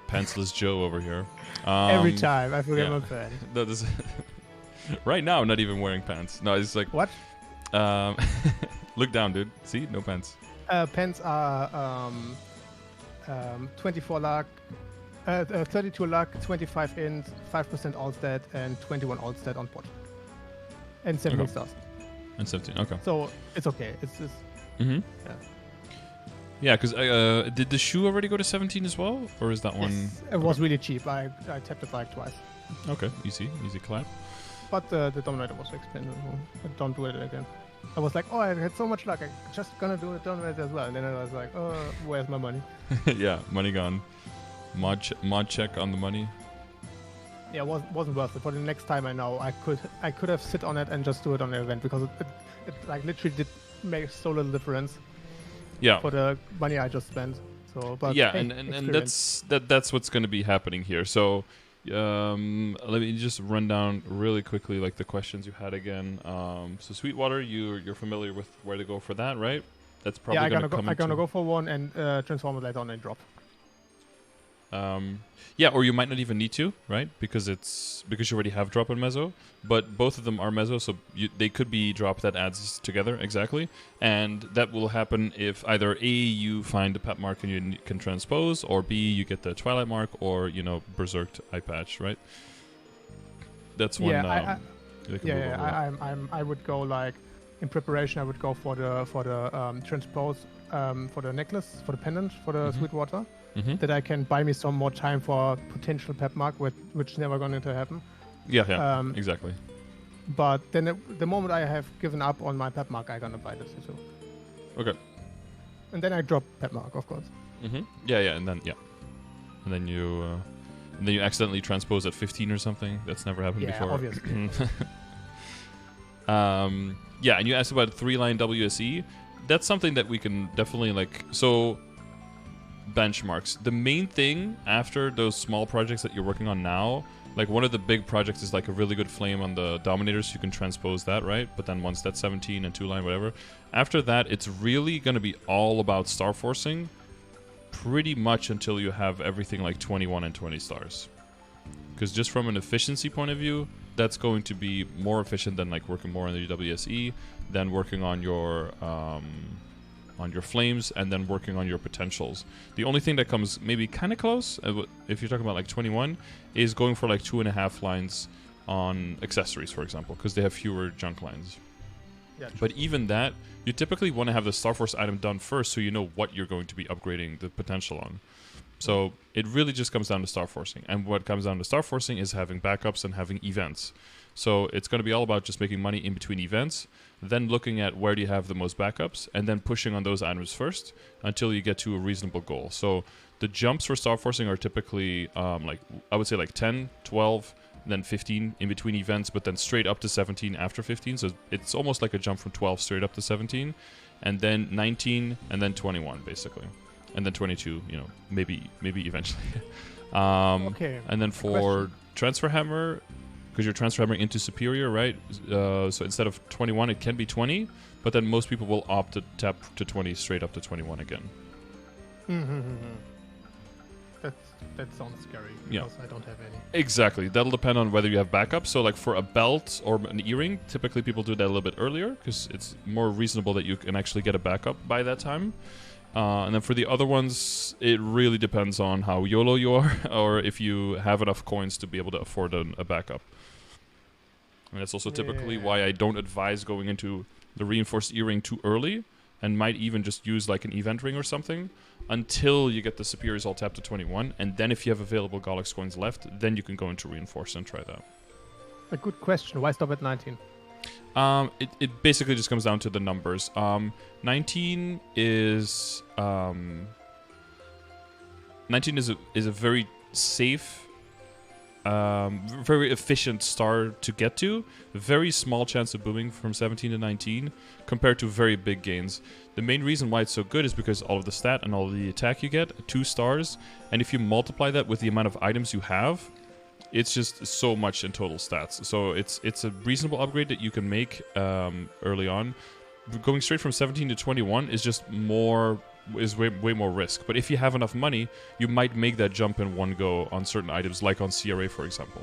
Pantsless Joe over here. Every time I forget yeah. my pen. That is right now, I'm not even wearing pants. No, it's like, What? look down, dude. See, no pants. Pens are 24 luck, 32 luck, 25 int, 5% all stat, and 21 all stat on pot. And 70 Okay. stars. And 17. Okay. So it's okay. It's Mm-hmm. yeah. Yeah, because did the shoe already go to 17 as well, or is that one? Yes, it was really cheap. I tapped it like twice. Okay, easy clap. But the Dominator was expensive. So don't do it again. I was like, oh, I had so much luck. I'm just gonna do the Dominator as well. And then I was like, oh, where's my money? Yeah, money gone. Mod check on the money. Yeah, it wasn't worth it. But the next time I know, I could have sit on it and just do it on the event because it like literally did make so little difference Yeah. for the money I just spent. So, but Yeah, hey, and experience. that's what's going to be happening here. So let me just run down really quickly like the questions you had again. So Sweetwater, you're familiar with where to go for that, right? That's probably Yeah, going to come I'm gonna into- go for one and transform it later on and drop. Yeah, or you might not even need to, right? Because you already have drop and meso, but both of them are meso, so they could be drop that adds together exactly, and that will happen if either A, you find the pet mark and you can transpose, or B, you get the Twilight mark, or berserked eye patch, right? That's one. I would go like in preparation. I would go for the transpose, for the necklace, for the pendant, for the Sweetwater. That I can buy me some more time for potential pep mark, which is never going to happen. Yeah, exactly. But then the moment I have given up on my pep mark, I'm gonna buy this too. Okay. And then I drop pep mark, of course. Yeah, and then you accidentally transpose at 15 or something. That's never happened before. Yeah, obviously. Yeah, and you asked about 3-line WSE. That's something that we can definitely benchmarks. The main thing after those small projects that you're working on now, like one of the big projects is like a really good flame on the Dominators. You can transpose that, right? But then once that's 17 and 2-line, whatever, after that, it's really going to be all about star forcing pretty much until you have everything like 21 and 20 stars. Because just from an efficiency point of view, that's going to be more efficient than like working more on the WSE, than working on your flames, and then working on your potentials. The only thing that comes maybe kind of close, if you're talking about like 21, is going for like 2.5 lines on accessories, for example, because they have fewer junk lines. Yeah, but even that, you typically want to have the Starforce item done first, so you know what you're going to be upgrading the potential on. So it really just comes down to star forcing, and what comes down to star forcing is having backups and having events. So it's going to be all about just making money in between events, then looking at where do you have the most backups, and then pushing on those items first until you get to a reasonable goal. So the jumps for star forcing are typically I would say like 10, 12, then 15 in between events, but then straight up to 17 after 15. So it's almost like a jump from 12 straight up to 17, and then 19, and then 21 basically, and then 22. Maybe eventually. Okay. And then for transfer hammer, because you're transfer hammering into superior, right? So instead of 21, it can be 20, but then most people will opt to tap to 20 straight up to 21 again. That sounds scary, because I don't have any. Exactly. That'll depend on whether you have backup. So like for a belt or an earring, typically people do that a little bit earlier, because it's more reasonable that you can actually get a backup by that time. And then for the other ones, it really depends on how YOLO you are, or if you have enough coins to be able to afford a backup. And that's also typically why I don't advise going into the reinforced earring too early, and might even just use like an event ring or something until you get the superiors all tapped to 21, and then if you have available Galax coins left, then you can go into reinforce and try that. A good question. Why stop at 19? It basically just comes down to the numbers. 19 is 19 is a very safe, very efficient star to get to. Very small chance of booming from 17 to 19 compared to very big gains. The main reason why it's so good is because all of the stat and all of the attack you get, 2 stars, and if you multiply that with the amount of items you have, it's just so much in total stats. So it's a reasonable upgrade that you can make early on. Going straight from 17 to 21 is just way more risk. But if you have enough money, you might make that jump in one go on certain items, like on CRA, for example.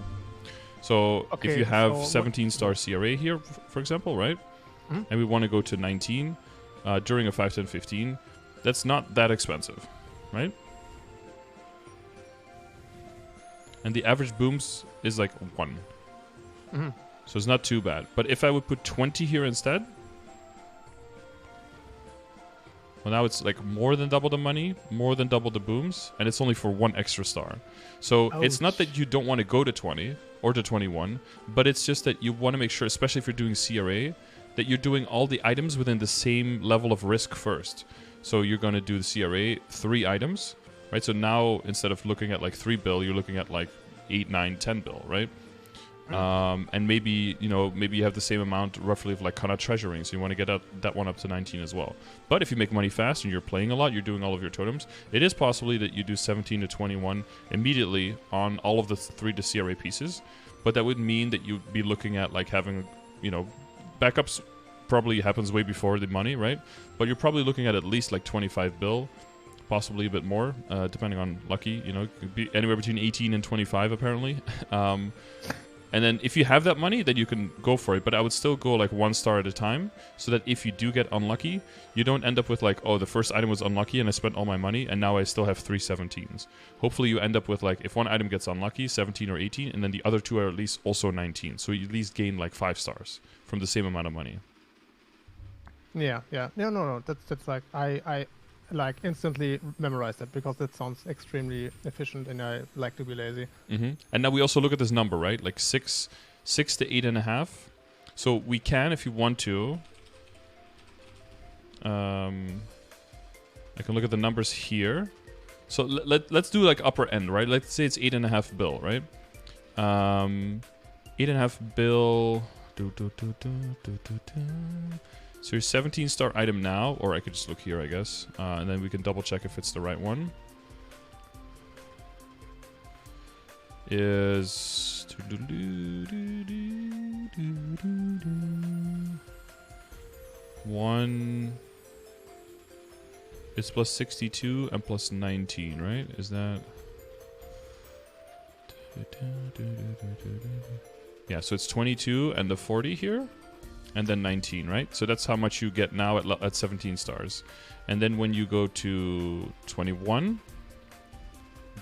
So if you have 17-star CRA here, for example, right? Mm-hmm. And we want to go to 19 during a 5, 10, 15, that's not that expensive, right? And the average booms is like 1. Mm-hmm. So it's not too bad. But if I would put 20 here instead, well, now it's like more than double the money, more than double the booms, and it's only for 1 extra star. So it's not that you don't want to go to 20 or to 21, but it's just that you want to make sure, especially if you're doing CRA, that you're doing all the items within the same level of risk first. So you're going to do the CRA 3 items, right? So now instead of looking at like 3 bill, you're looking at like 8, 9, 10 bill, right? And maybe you have the same amount roughly of like Kana treasuring, so you want to get that one up to 19 as well. But if you make money fast and you're playing a lot, you're doing all of your totems, it is possibly that you do 17 to 21 immediately on all of the 3 to CRA pieces. But that would mean that you'd be looking at like having, backups probably happens way before the money, right? But you're probably looking at least like 25 bill, possibly a bit more, depending on lucky. You know, it could be anywhere between 18 and 25 apparently. And then if you have that money, then you can go for it. But I would still go like 1 star at a time, so that if you do get unlucky, you don't end up with like, oh, the first item was unlucky and I spent all my money and now I still have 3 17s. Hopefully you end up with like, if one item gets unlucky, 17 or 18, and then the other 2 are at least also 19. So you at least gain like 5 stars from the same amount of money. Yeah. No. That's like I like instantly memorize that because that sounds extremely efficient, and I like to be lazy. And now we also look at this number, right? Like 6 to 8.5. So we can, if you want to. I can look at the numbers here. So let's do like upper end, right? Let's say it's 8.5 bill, right? 8.5 bill. So your 17-star item now, or I could just look here, I guess, and then we can double check if it's the right one. Is one. It's plus 62 and plus 19, right? Is that? Yeah, so it's 22 and the 40 here. And then 19, right? So that's how much you get now at 17 stars. And then when you go to 21,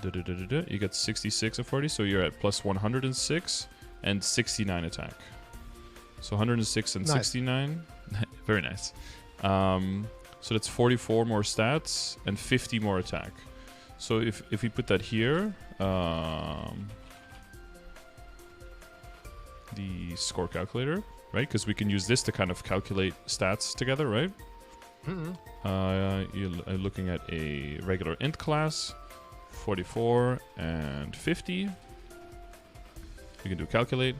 you get 66 and 40. So you're at plus 106 and 69 attack. So 106 and 69. Very nice. So that's 44 more stats and 50 more attack. So if we put that here, the score calculator, right? Because we can use this to kind of calculate stats together, right? You're looking at a regular int class, 44 and 50. You can do calculate.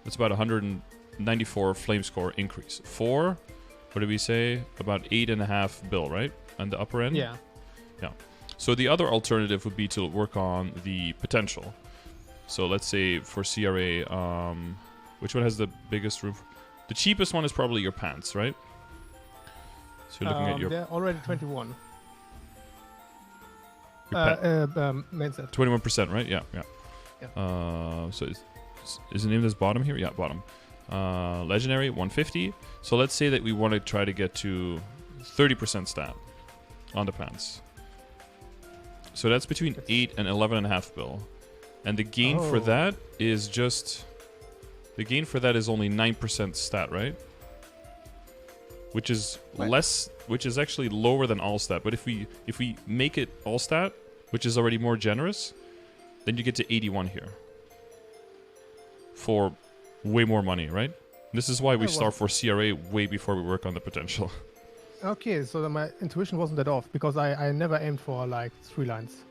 That's about 194 flame score increase. For, what did we say? About 8.5 bill, right? On the upper end? Yeah. Yeah. So the other alternative would be to work on the potential. So let's say for CRA, which one has the biggest room? The cheapest one is probably your pants, right? So you're looking at your... They're already 21. Main set. 21%, right? Yeah. So is the name this bottom here? Yeah, bottom. Legendary, 150. So let's say that we want to try to get to 30% stat on the pants. So that's between 8 and 11.5 bill. And the gain for that is just... The gain for that is only 9% stat, right? Which is less, which is actually lower than all stat. But if we make it all stat, which is already more generous, then you get to 81 here. For way more money, right? This is why we start for CRA way before we work on the potential. Okay, so my intuition wasn't that off, because I never aimed for like 3 lines.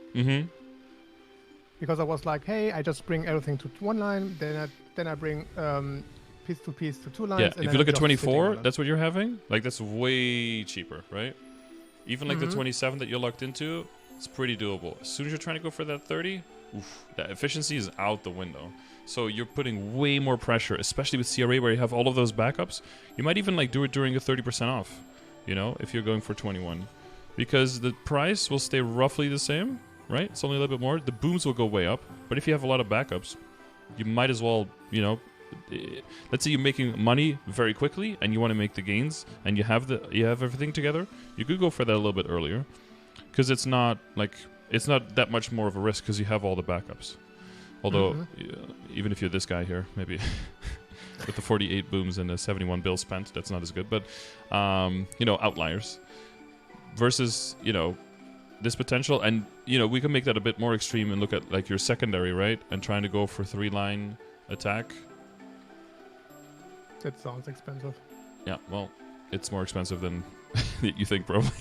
Because I was like, hey, I just bring everything to 1 line, then I bring piece to piece to 2 lines. Yeah, and if you look at 24, that's what you're having. Like, that's way cheaper, right? Even like the 27 that you're locked into, it's pretty doable. As soon as you're trying to go for that 30, oof, that efficiency is out the window. So you're putting way more pressure, especially with CRA where you have all of those backups. You might even like do it during a 30% off, you know, if you're going for 21. Because the price will stay roughly the same, right? It's only a little bit more. The booms will go way up. But if you have a lot of backups, you might as well, you know, let's say you're making money very quickly and you want to make the gains and you have everything together, you could go for that a little bit earlier. Because it's not that much more of a risk because you have all the backups. Although, even if you're this guy here, maybe with the 48 booms and the 71 bill spent, that's not as good. But, you know, outliers. Versus, you know, this potential. And, you know, we can make that a bit more extreme and look at, like, your secondary, right? And trying to go for 3-line attack. That sounds expensive. Yeah, well, it's more expensive than you think, probably.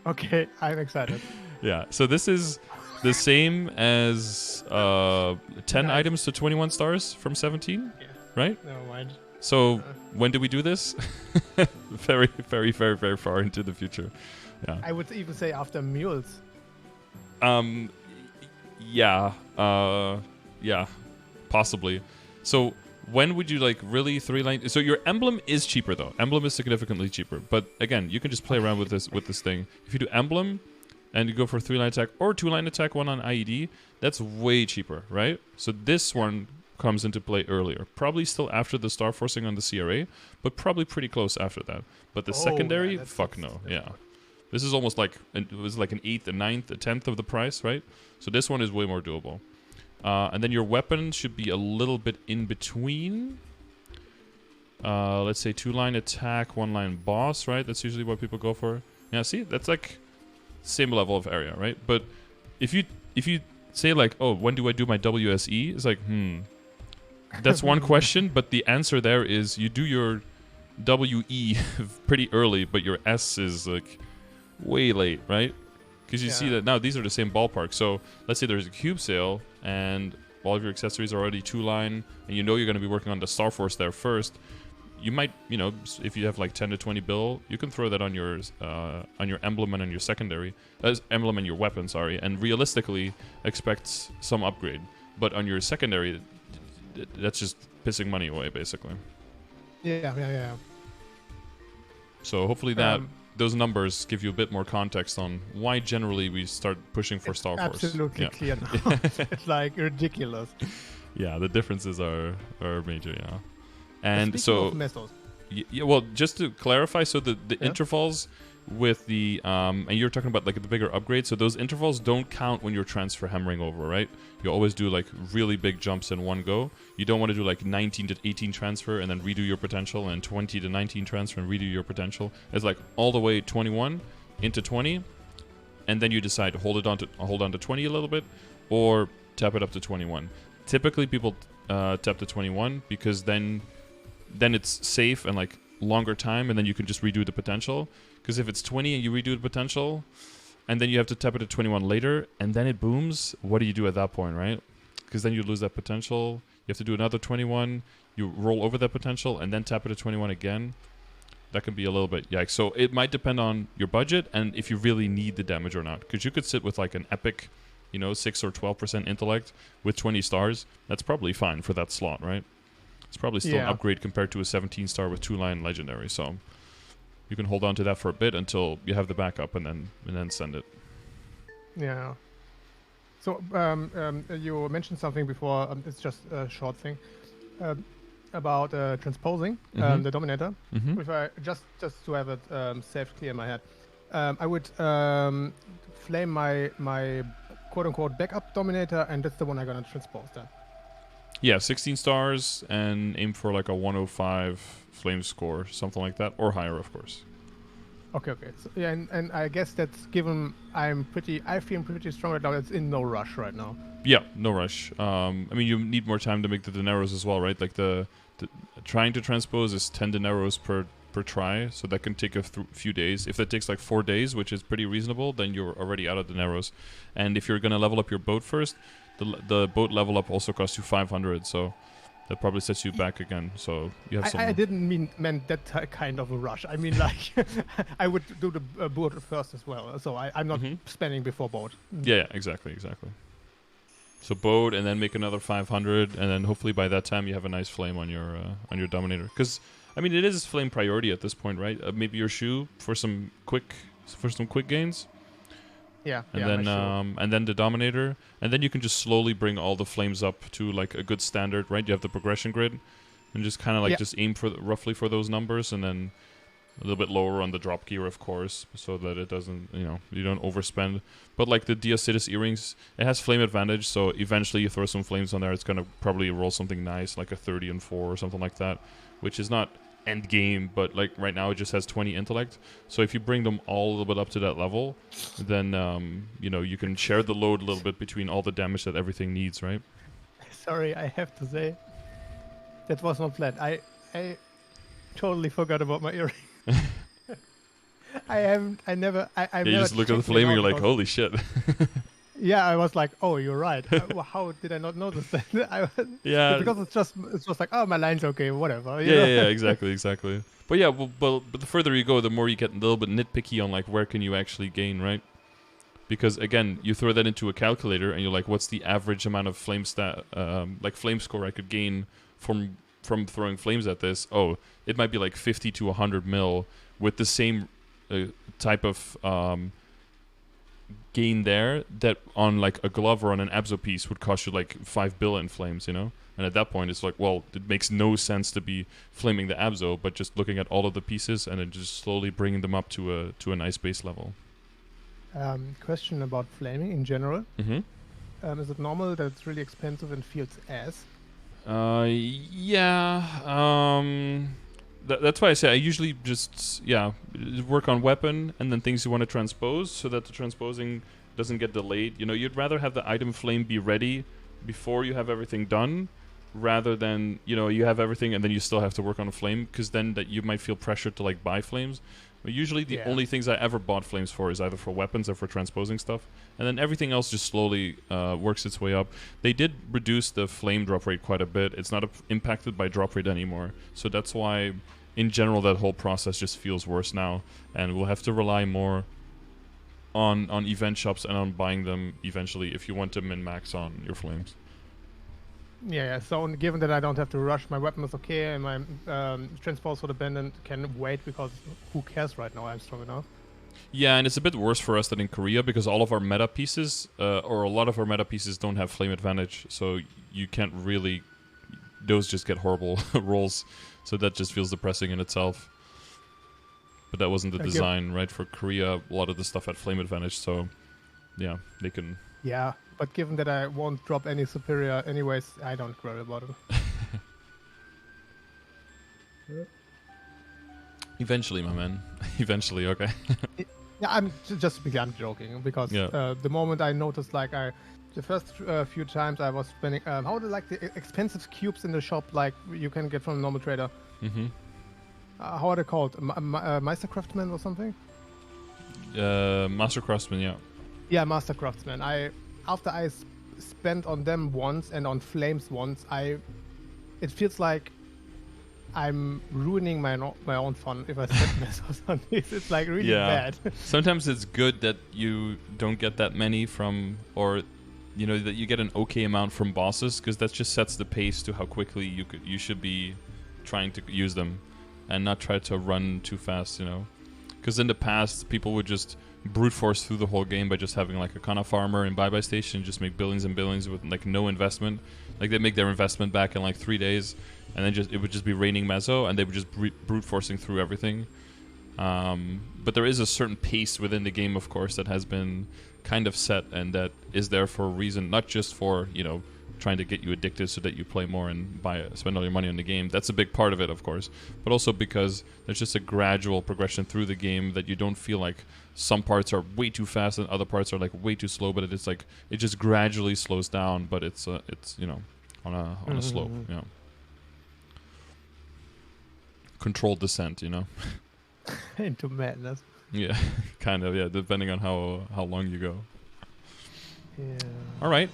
Okay, I'm excited. Yeah, so this is the same as 10 items to 21 stars from 17, right? Never mind. So when do we do this? Very, very, very, very far into the future. Yeah. I would even say after mules. Yeah, possibly. So when would you like really 3-line? So your emblem is cheaper though. Emblem is significantly cheaper. But again, you can just play around with this thing. If you do emblem, and you go for 3-line attack or 2-line attack, 1 on IED, that's way cheaper, right? So this one comes into play earlier. Probably still after the Star Forcing on the CRA, but probably pretty close after that. But the secondary, fuck no, yeah. This is almost like, it was like an 8th, a 9th, a 10th of the price, right? So this one is way more doable. And then your weapon should be a little bit in between. Let's say 2-line attack, 1-line boss, right? That's usually what people go for. Yeah, see, that's like same level of area, right? But if you say like, oh, when do I do my WSE? It's like, that's one question, but the answer there is you do your WE pretty early, but your S is like way late, right? Because you see that now these are the same ballpark. So let's say there's a cube sale and all of your accessories are already 2-line, and you know you're going to be working on the Star Force there first. You might, you know, if you have like 10 to 20 bill, you can throw that on your emblem and on your secondary, emblem and your weapon, sorry, and realistically expect some upgrade. But on your secondary, that's just pissing money away, basically. Yeah. So hopefully that those numbers give you a bit more context on why generally we start pushing for Star Force. Absolutely clear now. It's like ridiculous. Yeah, the differences are major, yeah. And so, well, just to clarify, so the intervals with the, and you're talking about like the bigger upgrades, so those intervals don't count when you're transfer hammering over, right? You always do like really big jumps in one go. You don't want to do like 19 to 18 transfer and then redo your potential, and 20 to 19 transfer and redo your potential. It's like all the way 21 into 20, and then you decide to hold on to 20 a little bit, or tap it up to 21. Typically, people tap to 21 because then it's safe and like longer time, and then you can just redo the potential. Because if it's 20 and you redo the potential, and then you have to tap it to 21 later, and then it booms, what do you do at that point, right? Because then you lose that potential. You have to do another 21. You roll over that potential, and then tap it to 21 again. That can be a little bit yikes. So it might depend on your budget and if you really need the damage or not. Because you could sit with like an epic, 6 or 12% intellect with 20 stars. That's probably fine for that slot, right? It's probably still an upgrade compared to a 17 star with 2-line legendary. So you can hold on to that for a bit until you have the backup, and then send it. Yeah. So you mentioned something before. It's just a short thing about transposing the Dominator. Mm-hmm. If I just to have it safe clear in my head, I would flame my quote unquote backup Dominator, and that's the one I'm gonna transpose then. Yeah, 16 stars and aim for like a 105 flame score, something like that, or higher, of course. Okay. So, yeah, and I guess that's given I feel pretty strong right now. It's in no rush right now. Yeah, no rush. I mean, you need more time to make the dineros as well, right? Like the trying to transpose is 10 dineros per try, so that can take a few days. If that takes like 4 days, which is pretty reasonable, then you're already out of dineros. And if you're gonna level up your boat first, the boat level up also costs you 500, so that probably sets you back again. So you have some. I didn't meant that kind of a rush. I mean, like I would do the boat first as well. So I'm not spending before boat. Yeah, exactly. So boat, and then make another 500, and then hopefully by that time you have a nice flame on your Dominator. Because I mean, it is flame priority at this point, right? Maybe your shoe for some quick gains. Yeah, and then the Dominator, and then you can just slowly bring all the flames up to like a good standard, right? You have the progression grid, and just kind of like just aim for roughly for those numbers, and then a little bit lower on the drop gear, of course, so that it doesn't, you don't overspend. But like the Diocitus earrings, it has flame advantage, so eventually you throw some flames on there, it's gonna probably roll something nice, like a 30 and 4 or something like that, which is not end game, but like right now it just has 20 intellect. So if you bring them all a little bit up to that level, then you can share the load a little bit between all the damage that everything needs, right? Sorry, I have to say that was not planned. I totally forgot about my earring. You just look at the flame and you're like, holy shit. Yeah, I was like, oh, you're right. How did I not notice that? Because it's just like, oh, my line's okay, whatever. Yeah, exactly. But yeah, but the further you go, the more you get a little bit nitpicky on like where can you actually gain, right? Because again, you throw that into a calculator and you're like, what's the average amount of flame flame score I could gain from throwing flames at this? Oh, it might be like 50 to 100 mil with the same type of gain there that on like a glove or on an Abso piece would cost you like 5 billion flames, you know? And at that point, it's like, well, it makes no sense to be flaming the Abso, but just looking at all of the pieces and then just slowly bringing them up to a nice base level. Question about flaming in general. Mm-hmm. Is it normal that it's really expensive and feels ass? Yeah. That's why I say I usually just work on weapon and then things you want to transpose so that the transposing doesn't get delayed. You know, you'd rather have the item flame be ready before you have everything done, rather than, you know, you have everything and then you still have to work on a flame, because then that you might feel pressured to like buy flames. But usually the only things I ever bought flames for is either for weapons or for transposing stuff, and then everything else just slowly works its way up. They did reduce the flame drop rate quite a bit. It's not impacted by drop rate anymore, so that's why in general that whole process just feels worse now, and we'll have to rely more on event shops and on buying them eventually if you want to min-max on your flames. Yeah, so given that I don't have to rush, my weapon is okay, and my transpose for the bandit can wait, because who cares right now, I'm strong enough. Yeah, and it's a bit worse for us than in Korea, because all of our meta pieces, or a lot of our meta pieces, don't have flame advantage, so you can't really... Those just get horrible rolls, so that just feels depressing in itself. But that wasn't the design, right? For Korea, a lot of the stuff had flame advantage, so yeah, they can... Yeah, but given that I won't drop any superior anyways, I don't worry about it. Eventually, my man. Eventually, okay. Yeah, I'm joking, because the moment I noticed, like, the first few times I was spending, how do like the expensive cubes in the shop, like you can get from a normal trader. Mm-hmm. How are they called? Meister Craftsman or something? Master Craftsman, yeah. Yeah, Master Craftsman. After I spent on them once and on flames once, it feels like I'm ruining my own fun if I spend mesos on this. It's like really bad. Sometimes it's good that you don't get that many from, or you know, that you get an okay amount from bosses, because that just sets the pace to how quickly you should be trying to use them, and not try to run too fast, you know. Because in the past, people would just brute force through the whole game by just having like a Kana farmer and bye-bye station, just make billions and billions with like no investment. Like they make their investment back in like 3 days, and then it would just be raining meso, and they would just brute forcing through everything. But there is a certain pace within the game, of course, that has been kind of set, and that is there for a reason, not just for, you know, trying to get you addicted so that you play more and spend all your money on the game. That's a big part of it, of course, but also because there's just a gradual progression through the game, that you don't feel like some parts are way too fast and other parts are like way too slow, but it's like it just gradually slows down, but it's you know, on a slope, you know, controlled descent, you know. Into madness. Yeah, kind of, yeah, depending on how long you go. Yeah. All right.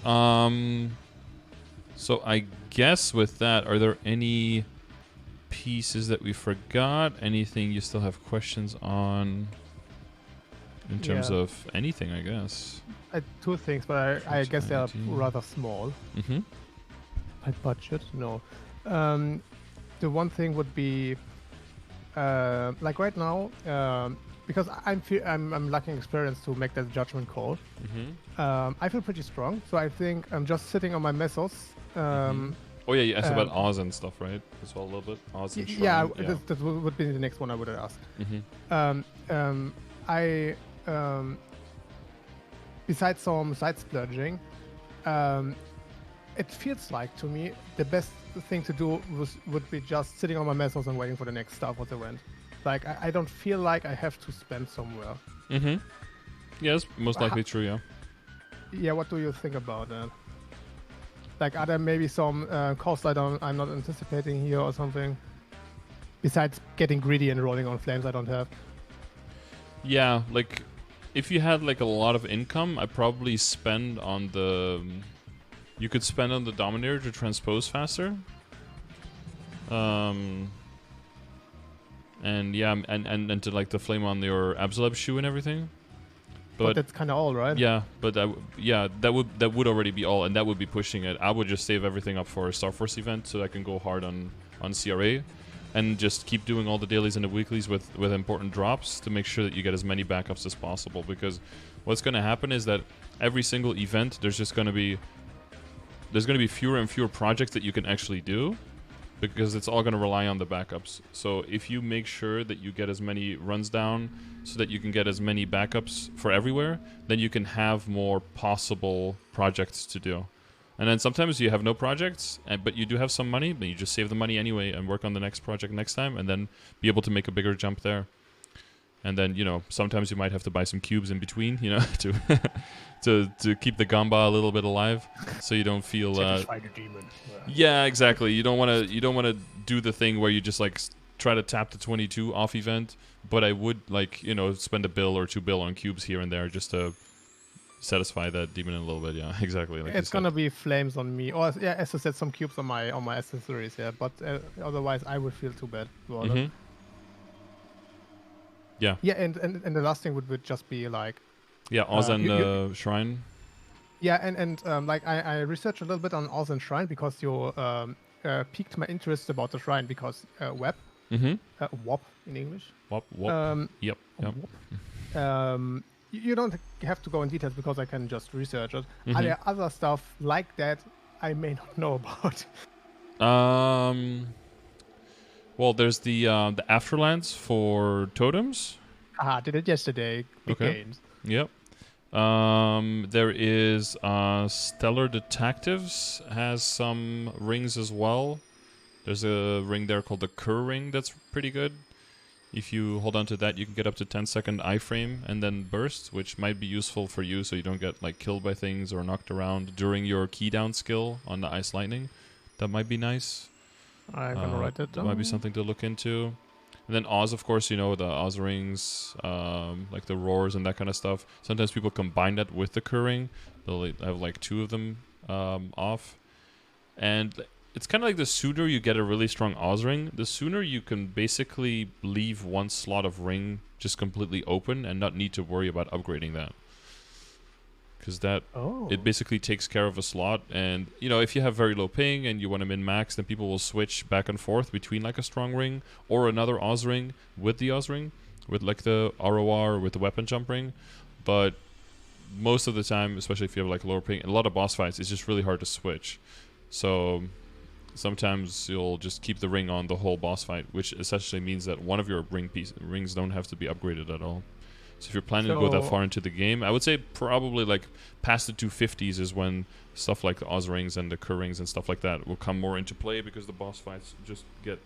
So I guess with that, are there any pieces that we forgot? Anything you still have questions on in terms of anything, I guess? Two things, but I guess they are rather small. Mm-hmm. My budget? No. The one thing would be, like right now, because I'm lacking experience to make that judgment call. Mm-hmm. I feel pretty strong, so I think I'm just sitting on my mesos. Oh yeah, you asked about Oz and stuff, right? As well, a little bit. Oz and Shrine. Yeah, that would be the next one I would ask. Mm-hmm. Besides some side splurging, it feels like to me the best thing to do would be just sitting on my mesos and waiting for the next Star Wars event. Like I don't feel like I have to spend somewhere. Mm-hmm. Yes, most likely true. Yeah. Yeah. What do you think about that? Like, are there maybe some costs I'm not anticipating here or something? Besides getting greedy and rolling on flames I don't have. Yeah, like if you had like a lot of income, I'd probably spend on the... You could spend on the Dominator to transpose faster. And yeah, and to like the flame on your Absolab shoe and everything. But that's kind of all, right? Yeah, but that would already be all, and that would be pushing it. I would just save everything up for a Star Force event so I can go hard on CRA. and just keep doing all the dailies and the weeklies with important drops to make sure that you get as many backups as possible. Because what's going to happen is that every single event, there's going to be fewer and fewer projects that you can actually do, because it's all going to rely on the backups. So if you make sure that you get as many runs down so that you can get as many backups for everywhere, then you can have more possible projects to do. And then sometimes you have no projects, but you do have some money, but you just save the money anyway and work on the next project next time, and then be able to make a bigger jump there. And then, you know, sometimes you might have to buy some cubes in between, you know, to keep the gamba a little bit alive, so you don't feel. Fight a demon. Yeah, exactly. You don't want to do the thing where you just like try to tap the 22 off event. But I would like, you know, spend $1 or $2 on cubes here and there just to satisfy that demon a little bit. Yeah, exactly. Like it's gonna be flames on me, or yeah, as I said, some cubes on my accessories. Yeah, but otherwise I would feel too bad about it. Yeah. Yeah, and the last thing would just be like. Yeah, Oz and Shrine. Yeah, and like I researched a little bit on Oz and Shrine because you piqued my interest about the Shrine, because WAP, WAP in English. WAP. Yep. WAP. You don't have to go in details because I can just research it. Are there other stuff like that I may not know about? Well, there's the Afterlands for totems. Did it yesterday. Big games. Yep. There is Stellar Detectives has some rings as well. There's a ring there called the Kerr ring that's pretty good. If you hold on to that, you can get up to 10-second iframe and then burst, which might be useful for you so you don't get like killed by things or knocked around during your key down skill on the Ice Lightning. That might be nice. I'm gonna write that down. Might be something to look into. And then Oz, of course, you know, the Oz rings, like the roars and that kind of stuff. Sometimes people combine that with the Kerr ring. They'll have like 2 of them off. And it's kind of like the sooner you get a really strong Oz ring, the sooner you can basically leave one slot of ring just completely open and not need to worry about upgrading that. Because that, it basically takes care of a slot. And, you know, if you have very low ping and you want to min-max, then people will switch back and forth between like a strong ring or another Oz ring with the Oz ring, with like the ROR or with the weapon jump ring. But most of the time, especially if you have like lower ping, in a lot of boss fights, it's just really hard to switch. So sometimes you'll just keep the ring on the whole boss fight, which essentially means that one of your rings don't have to be upgraded at all. So if you're planning to go that far into the game, I would say probably like past the 250s is when stuff like the Oz rings and the Kerr rings and stuff like that will come more into play, because the boss fights just get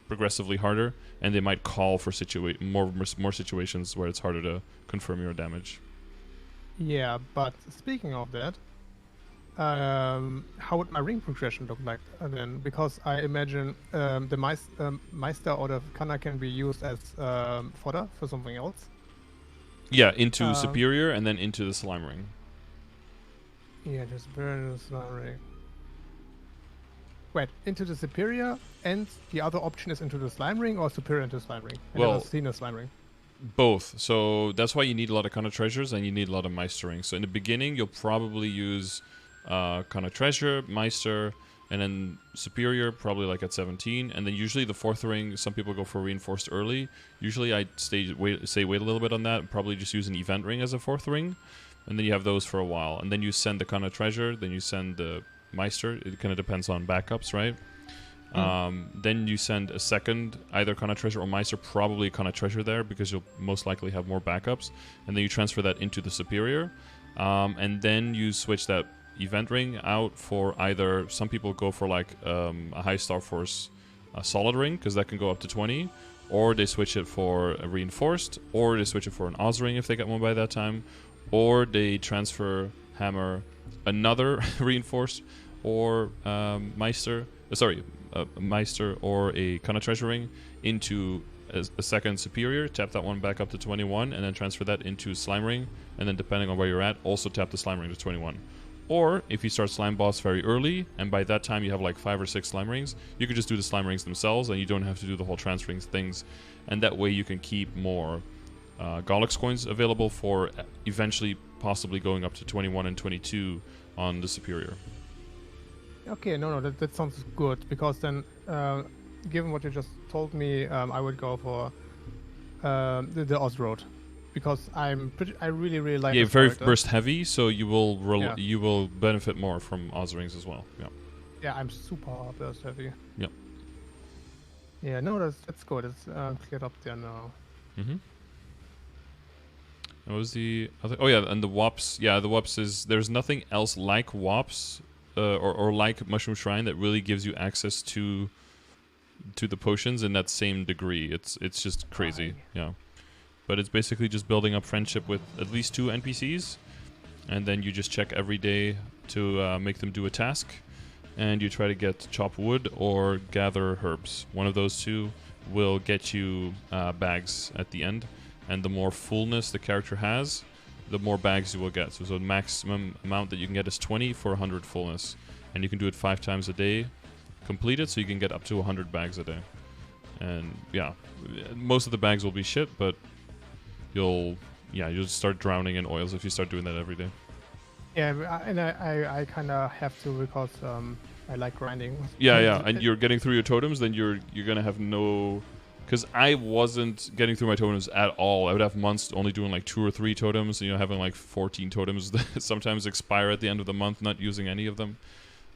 progressively harder, and they might call for more situations where it's harder to confirm your damage. Yeah, but speaking of that, how would my ring progression look like then? Because I imagine the Meister or the Kanna can be used as fodder for something else. Yeah, into Superior and then into the Slime Ring. Yeah, just burn the Slime Ring. Wait, into the Superior, and the other option is into the Slime Ring, or Superior into Slime Ring? I've never seen a Slime Ring. Both. So that's why you need a lot of Kanna Treasures and you need a lot of Meistering. So in the beginning, you'll probably use Kanna Treasure, Meister, and then Superior, probably like at 17. And then usually the 4th ring, some people go for Reinforced early. Usually I wait a little bit on that, probably just use an Event ring as a 4th ring. And then you have those for a while. And then you send the Kanna Treasure, then you send the Meister. It kind of depends on backups, right? Then you send a second, either Kanna Treasure or Meister, probably Kanna Treasure there, because you'll most likely have more backups. And then you transfer that into the Superior. And then you switch that Event ring out for either, some people go for like a high Star Force solid ring, because that can go up to 20, or they switch it for a Reinforced, or they switch it for an Oz ring if they get one by that time, or they transfer Hammer, another Reinforced, or Meister or a Kanna Treasure ring into a second Superior, tap that one back up to 21, and then transfer that into Slime Ring, and then depending on where you're at, also tap the Slime Ring to 21. Or if you start Slime Boss very early, and by that time you have like 5 or 6 Slime Rings, you could just do the Slime Rings themselves, and you don't have to do the whole transferring things. And that way you can keep more Galax coins available for eventually possibly going up to 21 and 22 on the Superior. Okay, no, that sounds good, because then given what you just told me, I would go for the Oz Road, because I really like. Yeah, this very character. burst heavy, so you will benefit more from Oz rings as well. Yeah. Yeah, I'm super burst heavy. Yep. Yeah, no, that's good. It's cleared up there now. Mm-hmm. What was the other? Oh yeah, and the Wops. Yeah, the Wops is there's nothing else like Wops or like Mushroom Shrine that really gives you access to the potions in that same degree. It's just crazy. Yeah. But it's basically just building up friendship with at least 2 NPCs, and then you just check every day to make them do a task, and you try to get chop wood or gather herbs. One of those 2 will get you bags at the end, and the more fullness the character has, the more bags you will get. So the maximum amount that you can get is 20 for 100 fullness, and you can do it 5 times a day, complete it, so you can get up to 100 bags a day. And yeah, most of the bags will be shit, but you'll start drowning in oils if you start doing that every day. Yeah, and I kind of have to, because I like grinding. Yeah, and you're getting through your totems, then you're gonna have no. Because I wasn't getting through my totems at all. I would have months only doing like 2 or 3 totems, having like 14 totems that sometimes expire at the end of the month, not using any of them.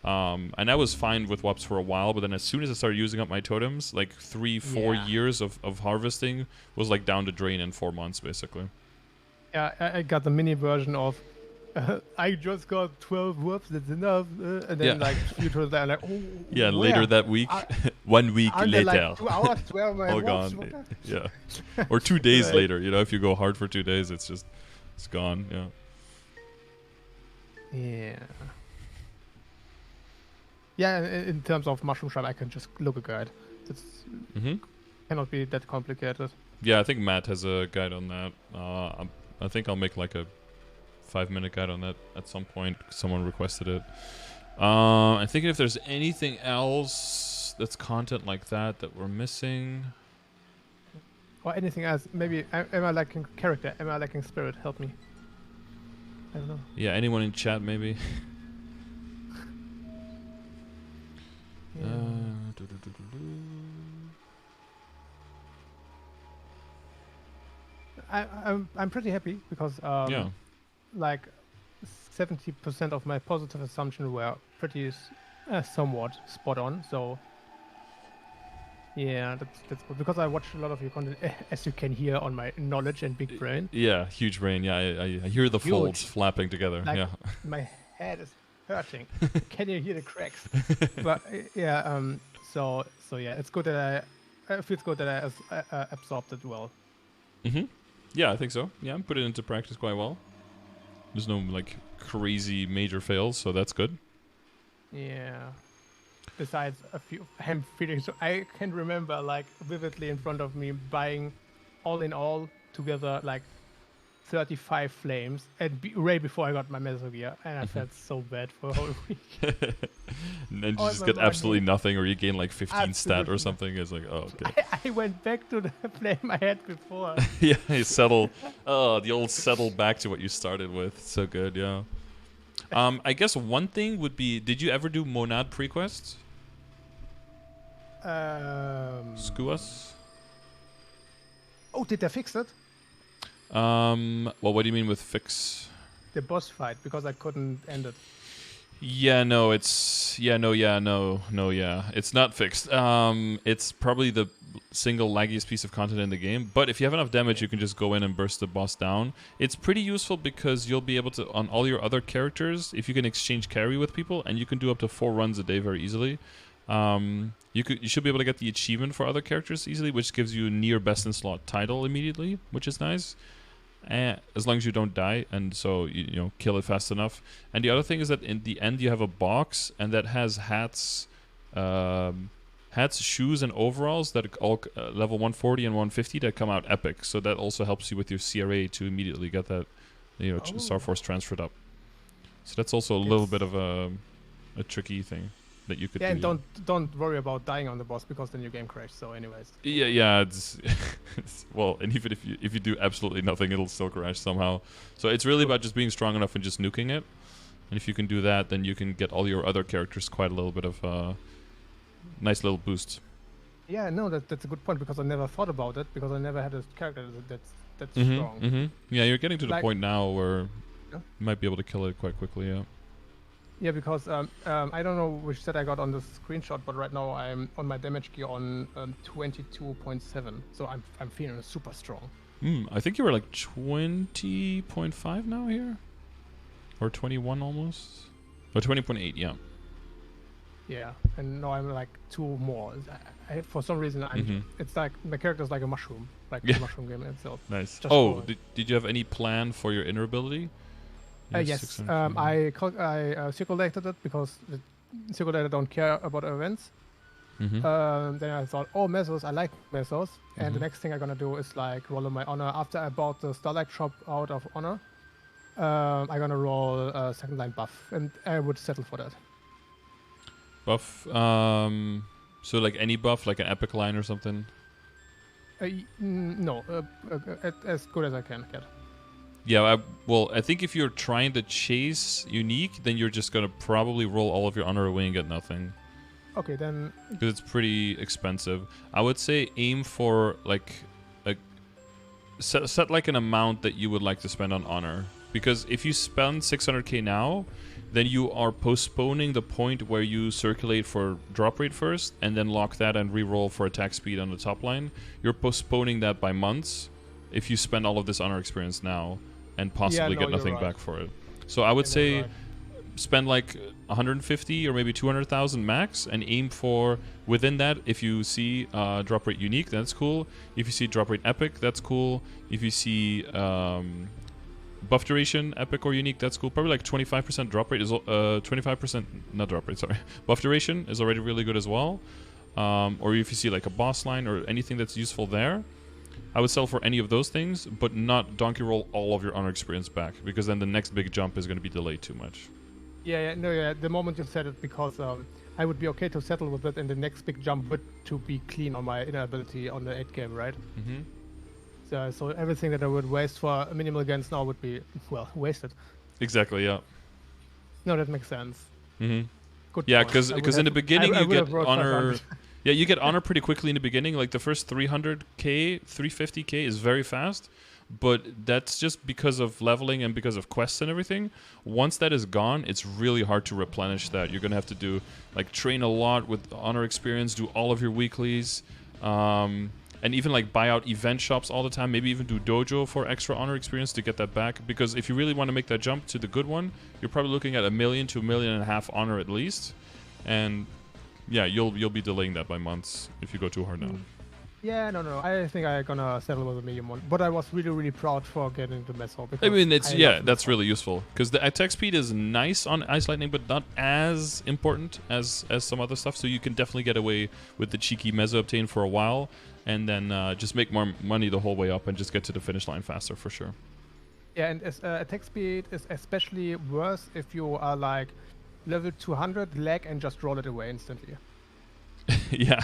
And I was fine with WUPs for a while, but then as soon as I started using up my totems, like 3-4 years of harvesting was like down the drain in 4 months, basically. Yeah, I got the mini version of I just got 12 WUPs, that's enough. And then like a few totems, I'm like, oh. Yeah, later that week, 1 week later. Like 2 hours, 12 my all gone. Yeah. Or 2 days later, if you go hard for 2 days, it's gone, yeah. Yeah. Yeah, in terms of Mushroom Shrine, I can just look a guide. It's cannot be that complicated. Yeah, I think Matt has a guide on that. I think I'll make like a 5-minute guide on that at some point. Someone requested it. I'm thinking if there's anything else that's content like that we're missing. Or anything else. Maybe, am I lacking character? Am I lacking spirit? Help me. I don't know. Yeah, anyone in chat maybe? I'm pretty happy because like 70% of my positive assumptions were pretty somewhat spot on. So yeah, that's good, because I watched a lot of your content, as you can hear on my knowledge and big brain. Yeah, huge brain. Yeah, I hear the folds flapping together. Like, yeah, my head is hurting. Can you hear the cracks? But yeah, so yeah, it's good that it feels good that I absorbed it well. Yeah, I think so. Yeah, put it into practice quite well. There's no like crazy major fails, so that's good. Yeah. Besides a few ham feelings, so I can remember like vividly in front of me buying all in all together like 35 flames and right before I got my Metal Gear, and I felt so bad for a whole week. And you just get absolutely nothing, or you gain like 15 stat or something. It's like, oh, okay. I went back to the flame I had before. Yeah, you settle. Oh, the old settle back to what you started with. So good, yeah. I guess one thing would be, did you ever do Monad prequests? Skuas? Oh, did they fix it? Well, what do you mean with fix? The boss fight, because I couldn't end it. Yeah, no, it's it's not fixed. It's probably the single laggiest piece of content in the game. But if you have enough damage, you can just go in and burst the boss down. It's pretty useful because you'll be able to, on all your other characters, if you can exchange carry with people, and you can do up to 4 runs a day very easily. You should be able to get the achievement for other characters easily, which gives you near best in slot title immediately, which is nice. As long as you don't die, and so you kill it fast enough. And the other thing is that in the end you have a box, and that has hats, shoes, and overalls that all level 140 and 150 that come out epic. So that also helps you with your CRA to immediately get that, Star Force transferred up. So that's also a little bit of a tricky thing that you could do. And don't worry about dying on the boss, because then your game crashes. So anyways. Yeah, it's well, and even if you do absolutely nothing, it'll still crash somehow. So it's really about just being strong enough and just nuking it. And if you can do that, then you can get all your other characters quite a little bit of nice little boosts. Yeah, no, that's a good point because I never thought about it because I never had a character that's Mm-hmm. strong. Mm-hmm. Yeah, you're getting to the Like- point now where Yeah. you might be able to kill it quite quickly. Yeah. Yeah, because I don't know which set I got on the screenshot, but right now I'm on my damage gear on 22.7, so I'm feeling super strong. I think you were like 20.5 now here, or 21 almost, or 20.8. Yeah. Yeah, and now I'm like 2 more. For some reason, Mhm. it's like my character's like a mushroom, like Yeah. the mushroom game itself. Nice. Just Oh, growing. did you have any plan for your inner ability? You have Yes, 600. I circulated it because the circulator don't care about events. Mhm. Then I thought, oh, Mesos, I like Mesos. And the Mhm. next thing I'm gonna do is like roll on my honor. After I bought the Starlight shop out of honor, I'm gonna roll a second line buff, and I would settle for that. Buff. So like any buff, like an epic line or something. No, as good as I can get. Yeah. Well, I think if you're trying to chase unique, then you're just gonna probably roll all of your honor away and get nothing. Okay, then. Because it's pretty expensive. I would say aim for like set like an amount that you would like to spend on honor. Because if you spend 600k now, then you are postponing the point where you circulate for drop rate first and then lock that and re-roll for attack speed on the top line. You're postponing that by months if you spend all of this honor experience now and possibly get nothing back for it. So I would say spend like 150 or maybe 200,000 max and aim for within that. If you see drop rate unique, that's cool. If you see drop rate epic, that's cool. If you see buff duration epic or unique, that's cool. Probably like 25% drop rate is 25% not drop rate, sorry. Buff duration is already really good as well. Or if you see like a boss line or anything that's useful there, I would sell for any of those things, but not donkey roll all of your honor experience back, because then the next big jump is going to be delayed too much. Yeah, the moment you said it, because I would be okay to settle with it, and the next big jump would to be clean on my inner ability on the 8 game, right? Mm-hmm. So everything that I would waste for minimal gains now would be, well, wasted. Exactly, yeah. No, that makes sense. Mm-hmm. Good Yeah, point. because in the beginning you get honor. 500. Yeah, you get honor pretty quickly in the beginning. Like the first 300k, 350k is very fast, but that's just because of leveling and because of quests and everything. Once that is gone, it's really hard to replenish that. You're gonna have to do like train a lot with honor experience, do all of your weeklies, and even like buy out event shops all the time. Maybe even do dojo for extra honor experience to get that back. Because if you really want to make that jump to the good one, you're probably looking at 1 million to 1.5 million honor at least, and yeah, you'll be delaying that by months if you go too hard now. Yeah, no. I think I'm gonna settle with a medium one. But I was really proud for getting the Meso. I mean, that's really useful because the attack speed is nice on Ice Lightning, but not as important as some other stuff. So you can definitely get away with the cheeky Meso obtain for a while, and then just make more money the whole way up and just get to the finish line faster for sure. Yeah, and attack speed is especially worse if you are like level 200 lag and just roll it away instantly. Yeah.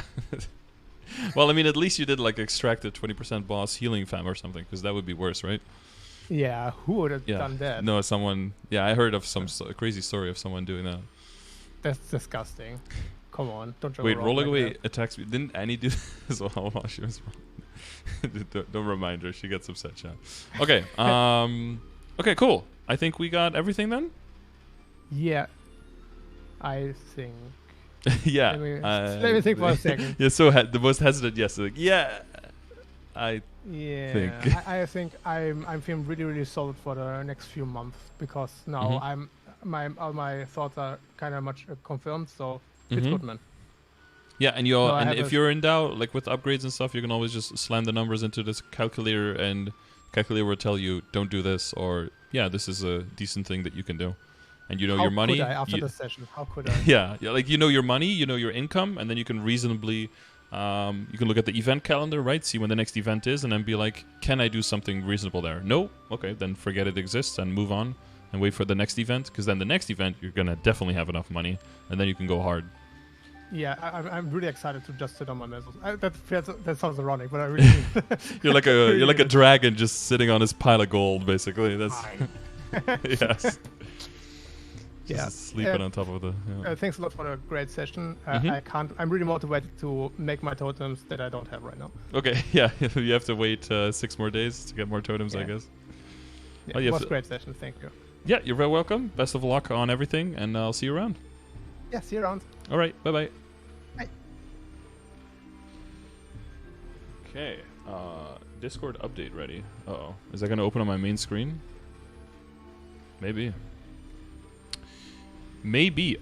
Well, I mean, at least you did like extract a 20% boss healing fam or something, because that would be worse, right? Yeah, who would have done that? No, someone. Yeah, I heard of some crazy story of someone doing that. That's disgusting. Come on, don't joke. Wait, rolling like away attacks. Didn't Annie do this as well while she was don't remind her. She gets upset, chat. Okay. Okay, cool. I think we got everything then? Yeah. I think. Yeah. Let me think for a second. Yeah, so the most hesitant yes. Like, yeah. I think. I think I'm feeling really solid for the next few months, because now all my thoughts are kind of much confirmed, so it's good, man. Yeah, and if you're in doubt, like with upgrades and stuff, you can always just slam the numbers into this calculator, and calculator will tell you, don't do this, or yeah, this is a decent thing that you can do. And you know your money. How could I after the session? How could I? Yeah, like you know your money, you know your income, and then you can reasonably, you can look at the event calendar, right? See when the next event is, and then be like, can I do something reasonable there? No? Okay, then forget it exists and move on and wait for the next event, because then the next event you're gonna definitely have enough money, and then you can go hard. Yeah, I'm really excited to just sit on my mesos. That sounds ironic, but I really. You're like a dragon just sitting on his pile of gold, basically. That's yes. Just sleeping on top of the... Yeah. Thanks a lot for a great session. I'm really motivated to make my totems that I don't have right now. Okay, yeah. You have to wait 6 more days to get more totems, I guess. Yeah, it was a great session. Thank you. Yeah, you're very welcome. Best of luck on everything, and I'll see you around. Yeah, see you around. All right, bye-bye. Bye. Okay, Discord update ready. Uh-oh. Is that going to open on my main screen? Maybe.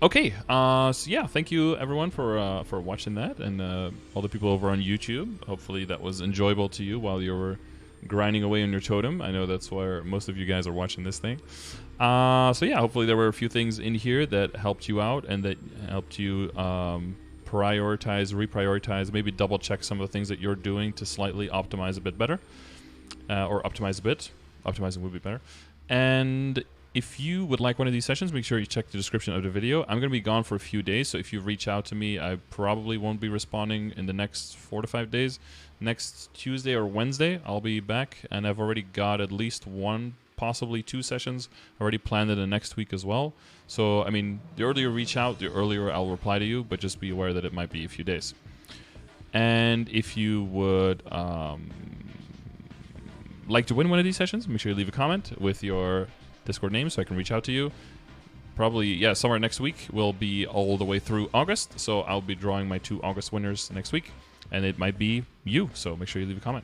Okay. So yeah, thank you everyone for watching that, and all the people over on YouTube. Hopefully that was enjoyable to you while you were grinding away on your totem. I know that's where most of you guys are watching this thing. So yeah, hopefully there were a few things in here that helped you out and that helped you reprioritize, maybe double check some of the things that you're doing to slightly optimize a bit better, or optimize a bit. Optimizing would be better. And if you would like one of these sessions, make sure you check the description of the video. I'm going to be gone for a few days, so if you reach out to me, I probably won't be responding in the next 4 to 5 days. Next Tuesday or Wednesday, I'll be back, and I've already got at least 1, possibly 2 sessions already planned in the next week as well. So, I mean, the earlier you reach out, the earlier I'll reply to you, but just be aware that it might be a few days. And if you would like to win one of these sessions, make sure you leave a comment with your Discord name so I can reach out to you. Probably, yeah, somewhere next week. We'll be all the way through August, so I'll be drawing my 2 August winners next week, and it might be you, so make sure you leave a comment.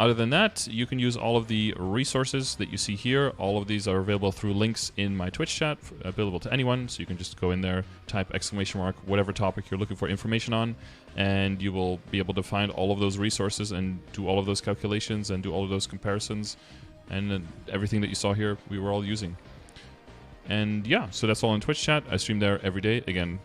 Other than that, you can use all of the resources that you see here. All of these are available through links in my Twitch chat, available to anyone, so you can just go in there, type ! Whatever topic you're looking for information on, and you will be able to find all of those resources and do all of those calculations and do all of those comparisons. And everything that you saw here, we were all using. And yeah, so that's all in Twitch chat. I stream there every day. Again,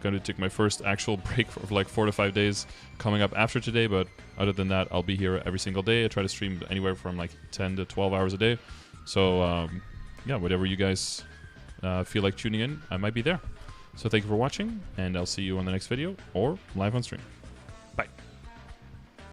going to take my first actual break for like 4 to 5 days coming up after today. But other than that, I'll be here every single day. I try to stream anywhere from like 10 to 12 hours a day. So yeah, whatever you guys feel like tuning in, I might be there. So thank you for watching, and I'll see you on the next video or live on stream.